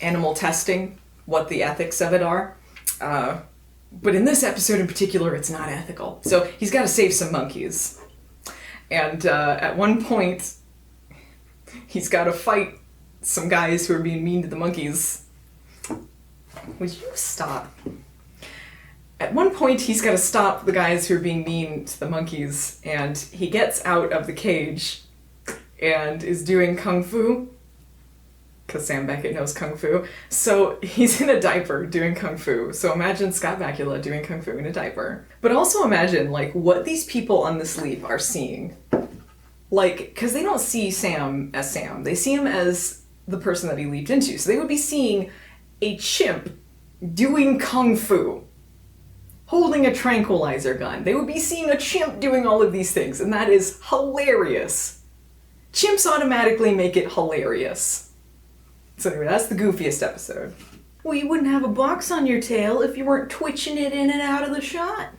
animal testing, what the ethics of it are. But in this episode in particular, it's not ethical. So he's got to save some monkeys. And at one point, he's got to fight some guys who are being mean to the monkeys. Would you stop? At one point, he's got to stop the guys who are being mean to the monkeys, and he gets out of the cage and is doing kung fu, because Sam Beckett knows kung fu. So he's in a diaper doing kung fu. So imagine Scott Bakula doing kung fu in a diaper. But also imagine, like, what these people on this leap are seeing. Like, because they don't see Sam as Sam. They see him as the person that he leaped into. So they would be seeing a chimp doing kung fu, holding a tranquilizer gun. They would be seeing a chimp doing all of these things, and that is hilarious. Chimps automatically make it hilarious. So anyway, that's the goofiest episode. Well, you wouldn't have a box on your tail if you weren't twitching it in and out of the shot.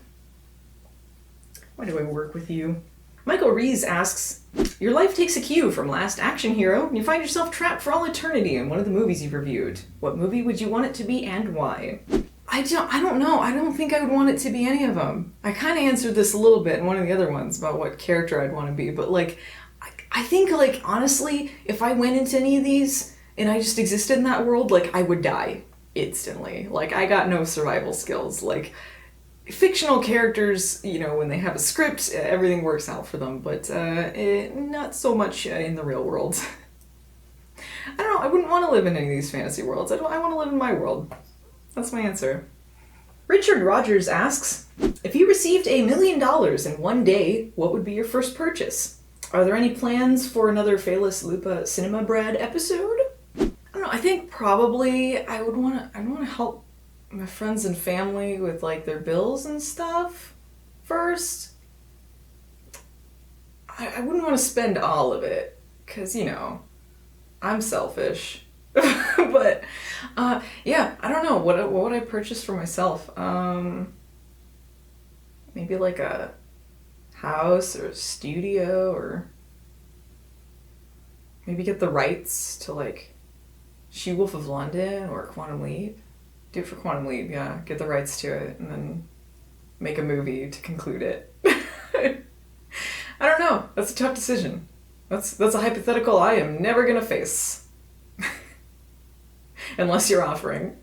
Why do I work with you? Michael Rees asks, "Your life takes a cue from Last Action Hero, and you find yourself trapped for all eternity in one of the movies you've reviewed. What movie would you want it to be and why?" I don't know. I don't think I would want it to be any of them. I kind of answered this a little bit in one of the other ones about what character I'd want to be, but, like, I think, like, honestly, if I went into any of these and I just existed in that world, like, I would die instantly. Like, I got no survival skills. Like, fictional characters, you know, when they have a script, everything works out for them, but not so much in the real world. I don't know, I wouldn't want to live in any of these fantasy worlds. I want to live in my world. That's my answer. Richard Rogers asks, if you received $1 million in one day, what would be your first purchase? Are there any plans for another Phalis Lupa Cinema Bread episode? I don't know, I think probably I would want to help my friends and family with like their bills and stuff first. I wouldn't want to spend all of it, because, you know, I'm selfish. But, yeah, I don't know. What would I purchase for myself? Maybe like a house or a studio, or maybe get the rights to like She-Wolf of London or Quantum Leap. Do it for Quantum Leap, yeah. Get the rights to it and then make a movie to conclude it. I don't know. That's a tough decision. That's a hypothetical I am never gonna face. Unless you're offering.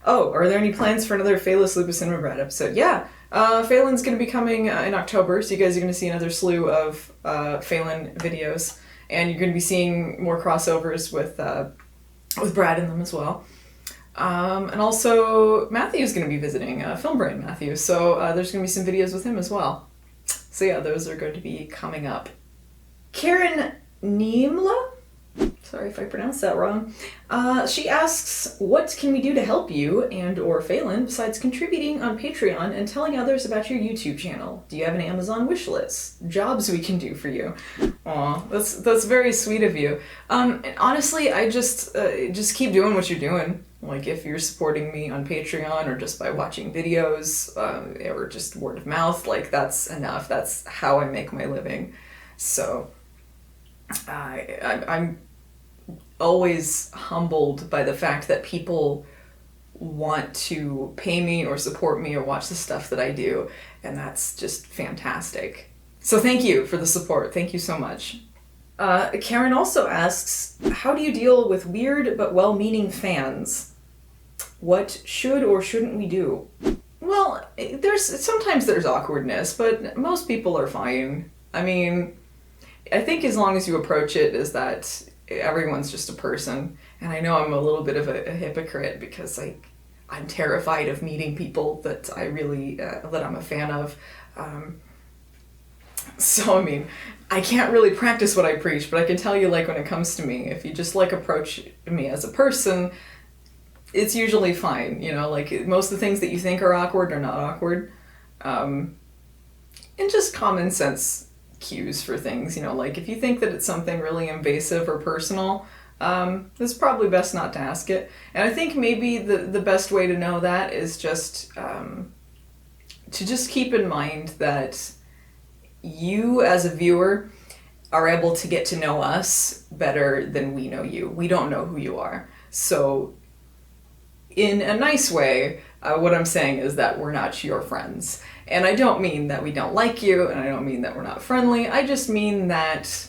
Oh, are there any plans for another Phalis Lupus Cinema Bread episode? Yeah, Phelan's gonna be coming in October, so you guys are gonna see another slew of Phelan videos, and you're gonna be seeing more crossovers with Brad in them as well. And also, Matthew's gonna be visiting, Film Brain Matthew, so there's gonna be some videos with him as well. So yeah, those are going to be coming up. Karen Niemla? Sorry if I pronounced that wrong. She asks, what can we do to help you and or Phelan besides contributing on Patreon and telling others about your YouTube channel? Do you have an Amazon wish list? Jobs we can do for you? Aw, that's very sweet of you. And honestly, I just keep doing what you're doing. Like, if you're supporting me on Patreon or just by watching videos or just word of mouth, like, that's enough. That's how I make my living. So I'm always humbled by the fact that people want to pay me or support me or watch the stuff that I do, and that's just fantastic. So thank you for the support. Thank you so much. Karen also asks, how do you deal with weird but well-meaning fans? What should or shouldn't we do? Well, sometimes there's awkwardness, but most people are fine. I mean, I think as long as you approach it as that everyone's just a person, and I know I'm a little bit of a hypocrite because I'm terrified of meeting people that I really that I'm a fan of. So I mean, I can't really practice what I preach, but I can tell you, like, when it comes to me, if you just like approach me as a person, it's usually fine. You know, like, most of the things that you think are awkward are not awkward, and just common sense cues for things. You know, like, if you think that it's something really invasive or personal, it's probably best not to ask it. And I think maybe the best way to know that is just to just keep in mind that you as a viewer are able to get to know us better than we know you. We don't know who you are. So in a nice way, what I'm saying is that we're not your friends. And I don't mean that we don't like you, and I don't mean that we're not friendly. I just mean that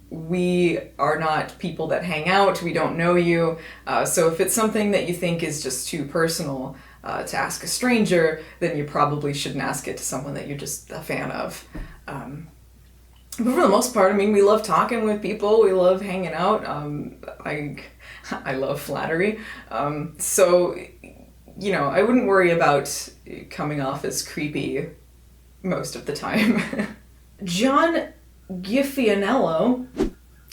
we are not people that hang out. We don't know you. So if it's something that you think is just too personal to ask a stranger, then you probably shouldn't ask it to someone that you're just a fan of. But for the most part, I mean, we love talking with people. We love hanging out. I love flattery. So, you know, I wouldn't worry about coming off as creepy most of the time. John Giffianello.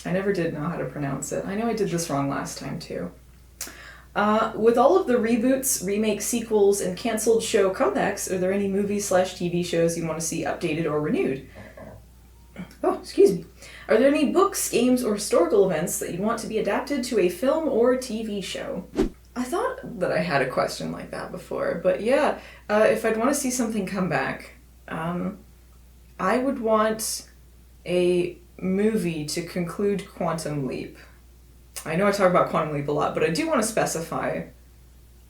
I never did know how to pronounce it. I know I did this wrong last time too. With all of the reboots, remakes, sequels, and canceled show comebacks, are there any movies/TV shows you want to see updated or renewed? Oh, excuse me. Are there any books, games, or historical events that you'd want to be adapted to a film or TV show? I thought that I had a question like that before, but yeah, if I'd want to see something come back, I would want a movie to conclude Quantum Leap. I know I talk about Quantum Leap a lot, but I do want to specify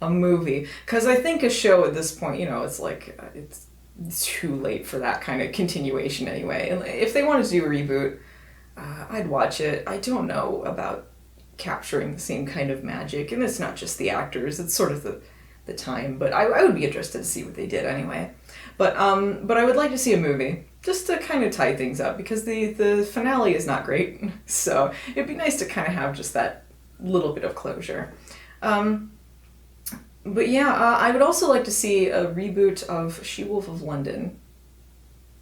a movie, because I think a show at this point, you know, it's like, it's too late for that kind of continuation anyway. And if they wanted to do a reboot, I'd watch it. I don't know about capturing the same kind of magic, and it's not just the actors, it's sort of the time, but I would be interested to see what they did anyway. But I would like to see a movie, just to kind of tie things up, because the finale is not great, so it'd be nice to kind of have just that little bit of closure. But yeah, I would also like to see a reboot of She-Wolf of London.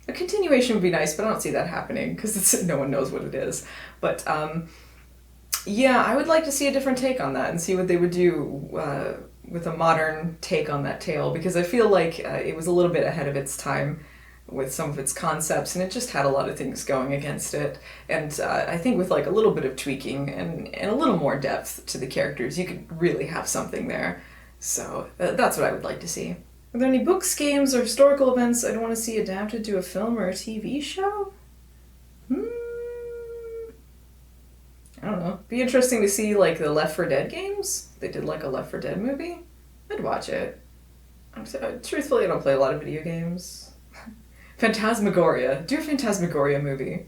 A continuation would be nice, but I don't see that happening because no one knows what it is. But yeah, I would like to see a different take on that and see what they would do with a modern take on that tale, because I feel like it was a little bit ahead of its time with some of its concepts, and it just had a lot of things going against it. And I think with like a little bit of tweaking and a little more depth to the characters, you could really have something there. So that's what I would like to see. Are there any books, games, or historical events I'd want to see adapted to a film or a TV show? I don't know. Be interesting to see like the Left 4 Dead games. They did like a Left 4 Dead movie. I'd watch it. Truthfully, I don't play a lot of video games. Phantasmagoria. Do a Phantasmagoria movie.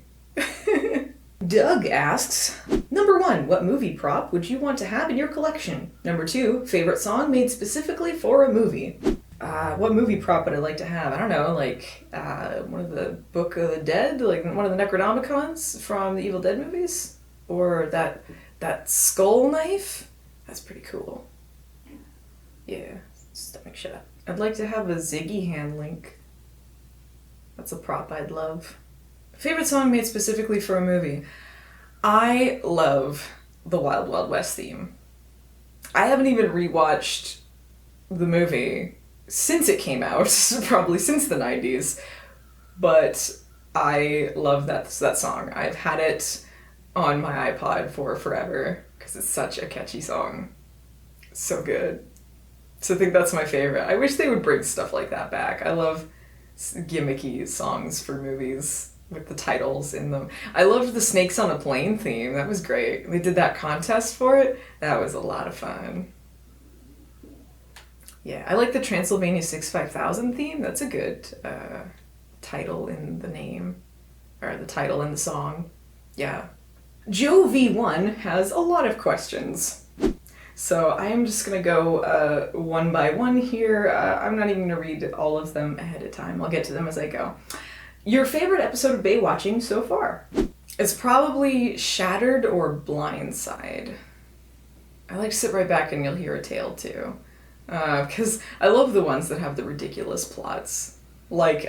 Doug asks, number 1, what movie prop would you want to have in your collection? Number 2, favorite song made specifically for a movie. What movie prop would I like to have? I don't know, like one of the Book of the Dead, like one of the Necronomicons from the Evil Dead movies? Or that skull knife? That's pretty cool. Yeah, stomach shut. I'd like to have a Ziggy hand link. That's a prop I'd love. Favorite song made specifically for a movie. I love the Wild Wild West theme. I haven't even rewatched the movie since it came out, probably since the 90s, but I love that song. I've had it on my iPod for forever because it's such a catchy song. So good. So I think that's my favorite. I wish they would bring stuff like that back. I love gimmicky songs for movies with the titles in them. I loved the Snakes on a Plane theme. That was great. They did that contest for it. That was a lot of fun. Yeah, I like the Transylvania 65000 theme. That's a good title in the name, or the title in the song. Yeah. Joe V1 has a lot of questions. So I am just going to go one by one here. I'm not even going to read all of them ahead of time. I'll get to them as I go. Your favorite episode of Baywatching so far? It's probably Shattered or Blindside. I like to sit right back and you'll hear a tale too. Because I love the ones that have the ridiculous plots. Like,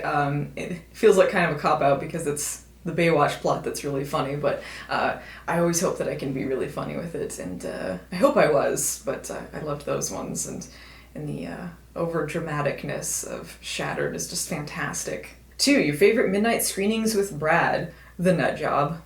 it feels like kind of a cop-out because it's the Baywatch plot that's really funny, but I always hope that I can be really funny with it, and I hope I was, but I loved those ones, and the over-dramaticness of Shattered is just fantastic. 2, your favorite midnight screenings with Brad. The Nut Job.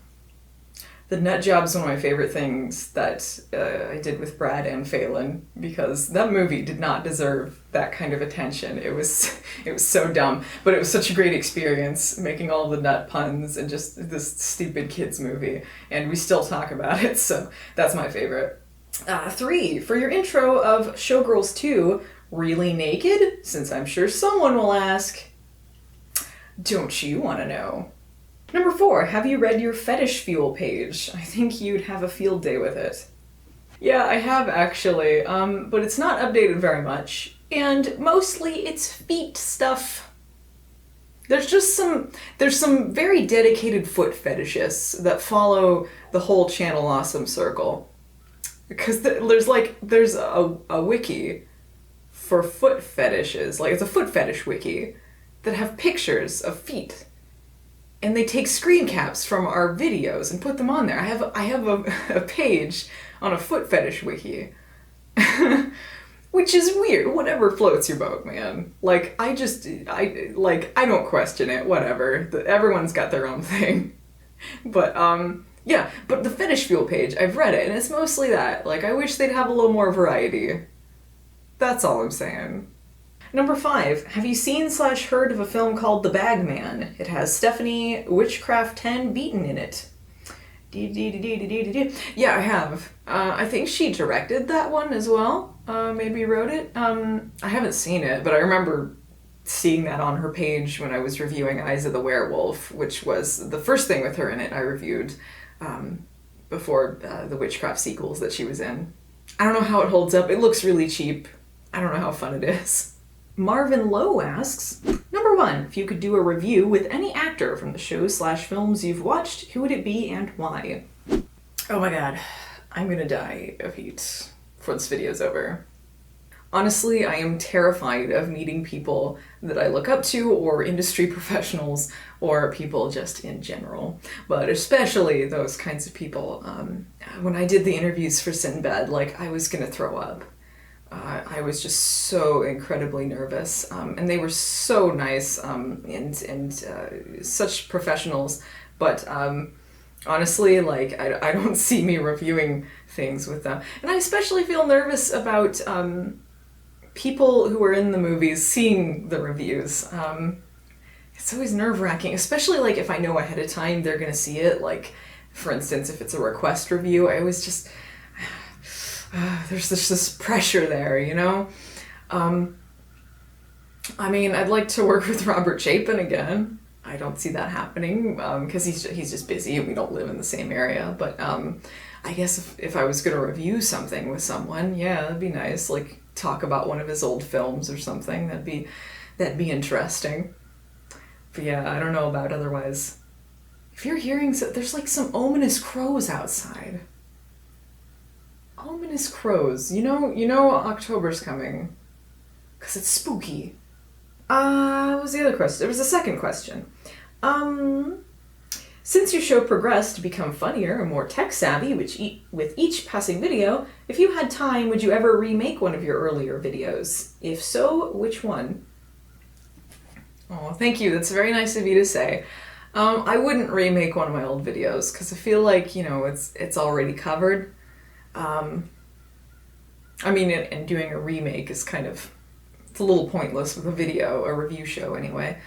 The Nut Job is one of my favorite things that I did with Brad and Phelan, because that movie did not deserve that kind of attention. It was so dumb, but it was such a great experience making all the nut puns and just this stupid kids movie, and we still talk about it, so that's my favorite. 3, for your intro of Showgirls 2, really naked? Since I'm sure someone will ask. Don't you want to know? Number 4, have you read your Fetish Fuel page? I think you'd have a field day with it. Yeah, I have actually, but it's not updated very much, and mostly it's feet stuff. There's some very dedicated foot fetishists that follow the whole Channel Awesome circle. Because there's a wiki for foot fetishes, like it's a foot fetish wiki, that have pictures of feet. And they take screen caps from our videos and put them on there. I have a page on a foot fetish wiki. Which is weird. Whatever floats your boat, man. Like, I don't question it, whatever. Everyone's got their own thing. But, yeah, but the Fetish Fuel page, I've read it, and it's mostly that. Like, I wish they'd have a little more variety. That's all I'm saying. Number 5, have you seen/heard of a film called The Bagman? It has Stephanie Witchcraft 10 Beaton in it. Yeah, I have. I think she directed that one as well. Maybe wrote it. I haven't seen it, but I remember seeing that on her page when I was reviewing Eyes of the Werewolf, which was the first thing with her in it I reviewed before the Witchcraft sequels that she was in. I don't know how it holds up. It looks really cheap. I don't know how fun it is. Marvin Lowe asks, number 1, if you could do a review with any actor from the shows/films you've watched, who would it be and why? Oh my god, I'm gonna die of heat before this video's over. Honestly, I am terrified of meeting people that I look up to, or industry professionals, or people just in general. But especially those kinds of people. When I did the interviews for Sinbad, like, I was gonna throw up. I was just so incredibly nervous, and they were so nice, and such professionals. But honestly, like, I don't see me reviewing things with them. And I especially feel nervous about people who are in the movies seeing the reviews. It's always nerve-wracking, especially like if I know ahead of time they're gonna see it. Like, for instance, if it's a request review, I always just there's this pressure there, you know? I mean, I'd like to work with Robert Chapin again. I don't see that happening, because he's just busy and we don't live in the same area. But I guess if I was going to review something with someone, yeah, that'd be nice. Like, talk about one of his old films or something. That'd be interesting. But yeah, I don't know about otherwise. If you're hearing, there's like some ominous crows outside. Ominous crows. You know October's coming. 'Cause it's spooky. What was the other question? There was a second question. Since your show progressed to become funnier and more tech-savvy with each passing video, if you had time, would you ever remake one of your earlier videos? If so, which one? Oh, thank you. That's very nice of you to say. I wouldn't remake one of my old videos, because I feel like, it's already covered. I mean, and doing a remake is kind of, it's a little pointless with a review show anyway.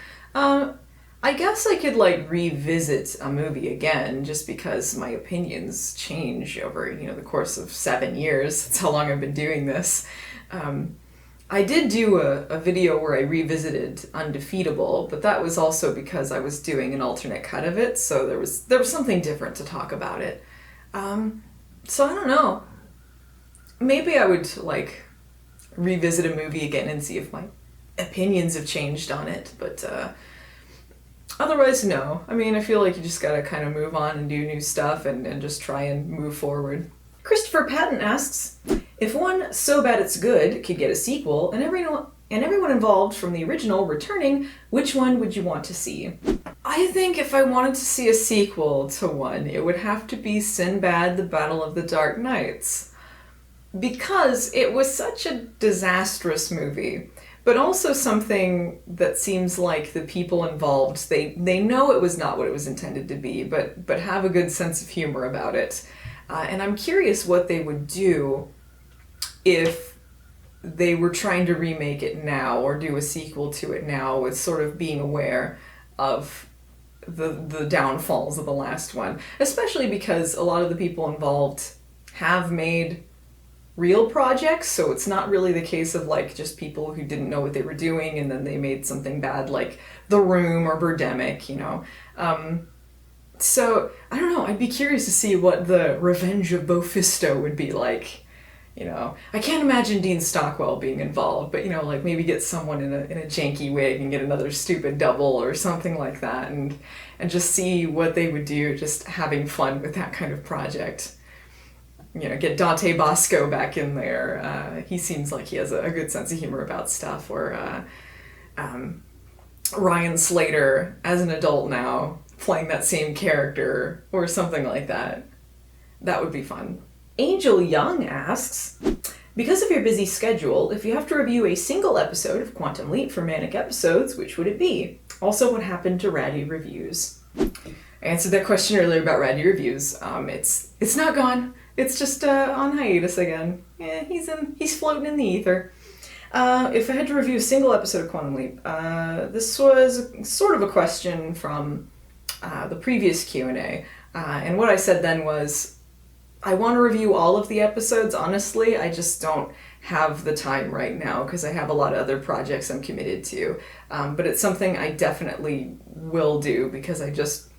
I guess I could like revisit a movie again, just because my opinions change over, the course of 7 years. That's how long I've been doing this. I did do a video where I revisited Undefeatable, but that was also because I was doing an alternate cut of it, so there was something different to talk about it. So I don't know. Maybe I would like revisit a movie again and see if my opinions have changed on it, but otherwise, no. I mean, I feel like you just gotta kind of move on and do new stuff and just try and move forward. Christopher Patton asks, if one So Bad It's Good could get a sequel and everyone involved from the original returning, which one would you want to see? I think if I wanted to see a sequel to one, it would have to be Sinbad, The Battle of the Dark Knights. Because it was such a disastrous movie, but also something that seems like the people involved, they know it was not what it was intended to be, but have a good sense of humor about it. And I'm curious what they would do if they were trying to remake it now or do a sequel to it now, with sort of being aware of the downfalls of the last one. Especially because a lot of the people involved have made real projects, so it's not really the case of like just people who didn't know what they were doing and then they made something bad like The Room or Birdemic, So, I don't know, I'd be curious to see what the Revenge of Bofisto would be like. I can't imagine Dean Stockwell being involved, but like maybe get someone in a janky wig and get another stupid double or something like that, and just see what they would do, just having fun with that kind of project. Get Dante Bosco back in there. He seems like he has a good sense of humor about stuff. Or Ryan Slater as an adult now, playing that same character, or something like that. That would be fun. Angel Young asks, because of your busy schedule, if you have to review a single episode of Quantum Leap for Manic Episodes, which would it be? Also, what happened to Radu Reviews? I answered that question earlier about Radu Reviews. It's not gone. It's just on hiatus again. Yeah, he's floating in the ether. If I had to review a single episode of Quantum Leap, this was sort of a question from the previous Q&A. And what I said then was, I want to review all of the episodes, honestly. I just don't have the time right now because I have a lot of other projects I'm committed to. But it's something I definitely will do because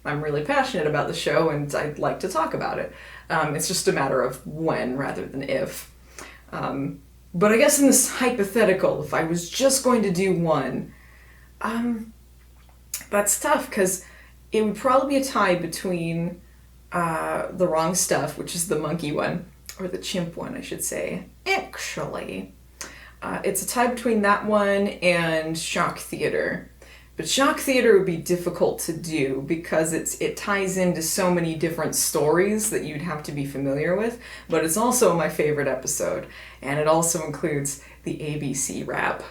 I'm really passionate about the show and I'd like to talk about it. It's just a matter of when rather than if. But I guess in this hypothetical, if I was just going to do one, that's tough because it would probably be a tie between The Wrong Stuff, which is the monkey one, or the chimp one, I should say. Actually, It's a tie between that one and shock theater. But shock theater would be difficult to do because it ties into so many different stories that you'd have to be familiar with, but it's also my favorite episode, and it also includes the ABC rap,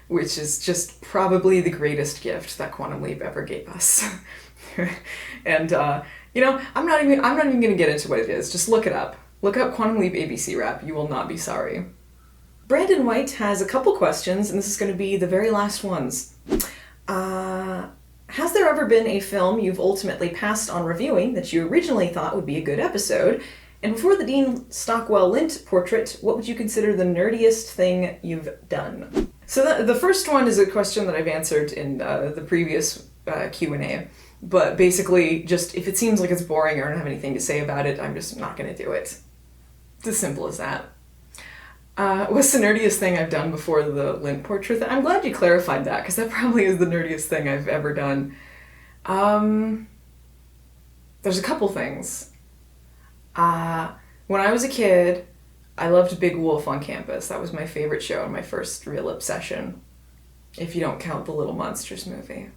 which is just probably the greatest gift that Quantum Leap ever gave us. And I'm not even going to get into what it is. Just look it up. Look up Quantum Leap ABC rap. You will not be sorry. Brandon White has a couple questions, and this is going to be the very last ones. Has there ever been a film you've ultimately passed on reviewing that you originally thought would be a good episode? And before the Dean Stockwell lint portrait, what would you consider the nerdiest thing you've done? So the first one is a question that I've answered in the previous Q&A. But basically, just if it seems like it's boring or I don't have anything to say about it, I'm just not going to do it. It's as simple as that. What's the nerdiest thing I've done before the lint portrait? I'm glad you clarified that, because that probably is the nerdiest thing I've ever done. There's a couple things. When I was a kid, I loved Big Wolf on Campus. That was my favorite show and my first real obsession, if you don't count the Little Monsters movie.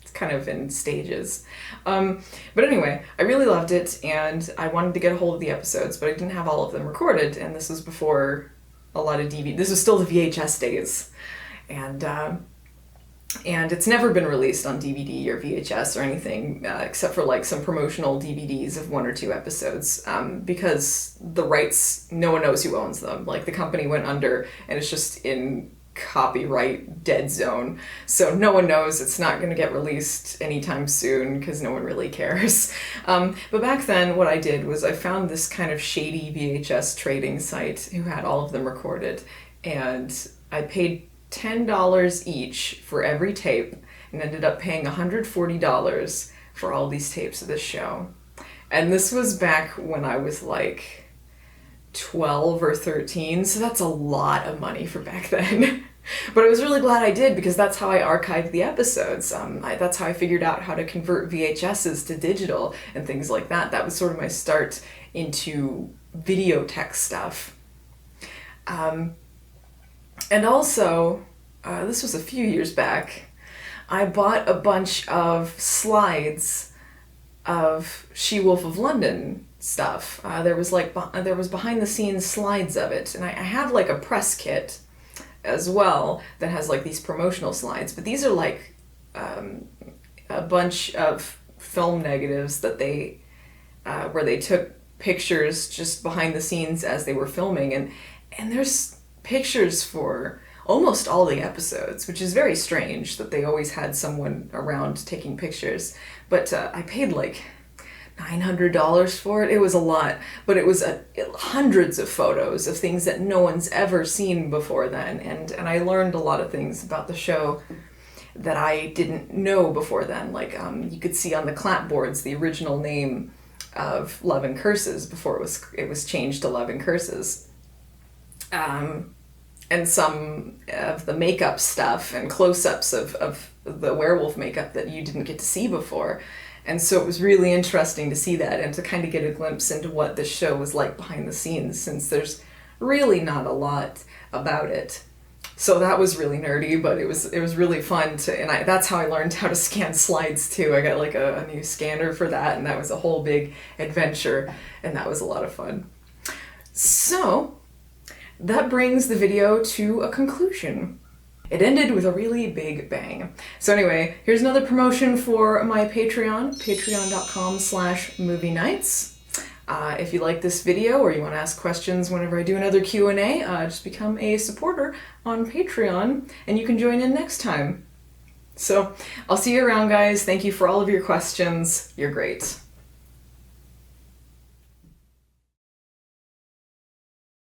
It's kind of in stages. But anyway, I really loved it, and I wanted to get a hold of the episodes, but I didn't have all of them recorded, and this was before a lot of DVD. This was still the VHS days. And it's never been released on DVD or VHS or anything, except for like some promotional DVDs of 1 or 2 episodes, because the rights, no one knows who owns them. Like, the company went under, and it's just in copyright dead zone, so no one knows. It's not going to get released anytime soon because no one really cares. But back then, what I did was I found this kind of shady VHS trading site who had all of them recorded, and I paid $10 each for every tape and ended up paying $140 for all these tapes of this show. And this was back when I was like 12 or 13, so that's a lot of money for back then. But I was really glad I did, because that's how I archived the episodes. That's how I figured out how to convert VHSs to digital and things like that. That was sort of my start into video tech stuff. And also, this was a few years back, I bought a bunch of slides of She-Wolf of London stuff. There was behind the scenes slides of it, and I have like a press kit as well that has like these promotional slides, but these are like a bunch of film negatives that they where they took pictures just behind the scenes as they were filming, and there's pictures for almost all the episodes, which is very strange that they always had someone around taking pictures. But I paid like $900 for it. It was a lot, but it was hundreds of photos of things that no one's ever seen before then, and I learned a lot of things about the show that I didn't know before then. Like, you could see on the clapboards the original name of Love and Curses before it was changed to Love and Curses. And some of the makeup stuff and close-ups of the werewolf makeup that you didn't get to see before. And so it was really interesting to see that and to kind of get a glimpse into what this show was like behind the scenes, since there's really not a lot about it. So that was really nerdy, but it was really fun that's how I learned how to scan slides too. I got like a new scanner for that, and that was a whole big adventure, and that was a lot of fun. So that brings the video to a conclusion. It ended with a really big bang. So anyway, here's another promotion for my Patreon, patreon.com/movie nights. If you like this video or you want to ask questions whenever I do another Q&A, just become a supporter on Patreon and you can join in next time. So I'll see you around, guys. Thank you for all of your questions. You're great.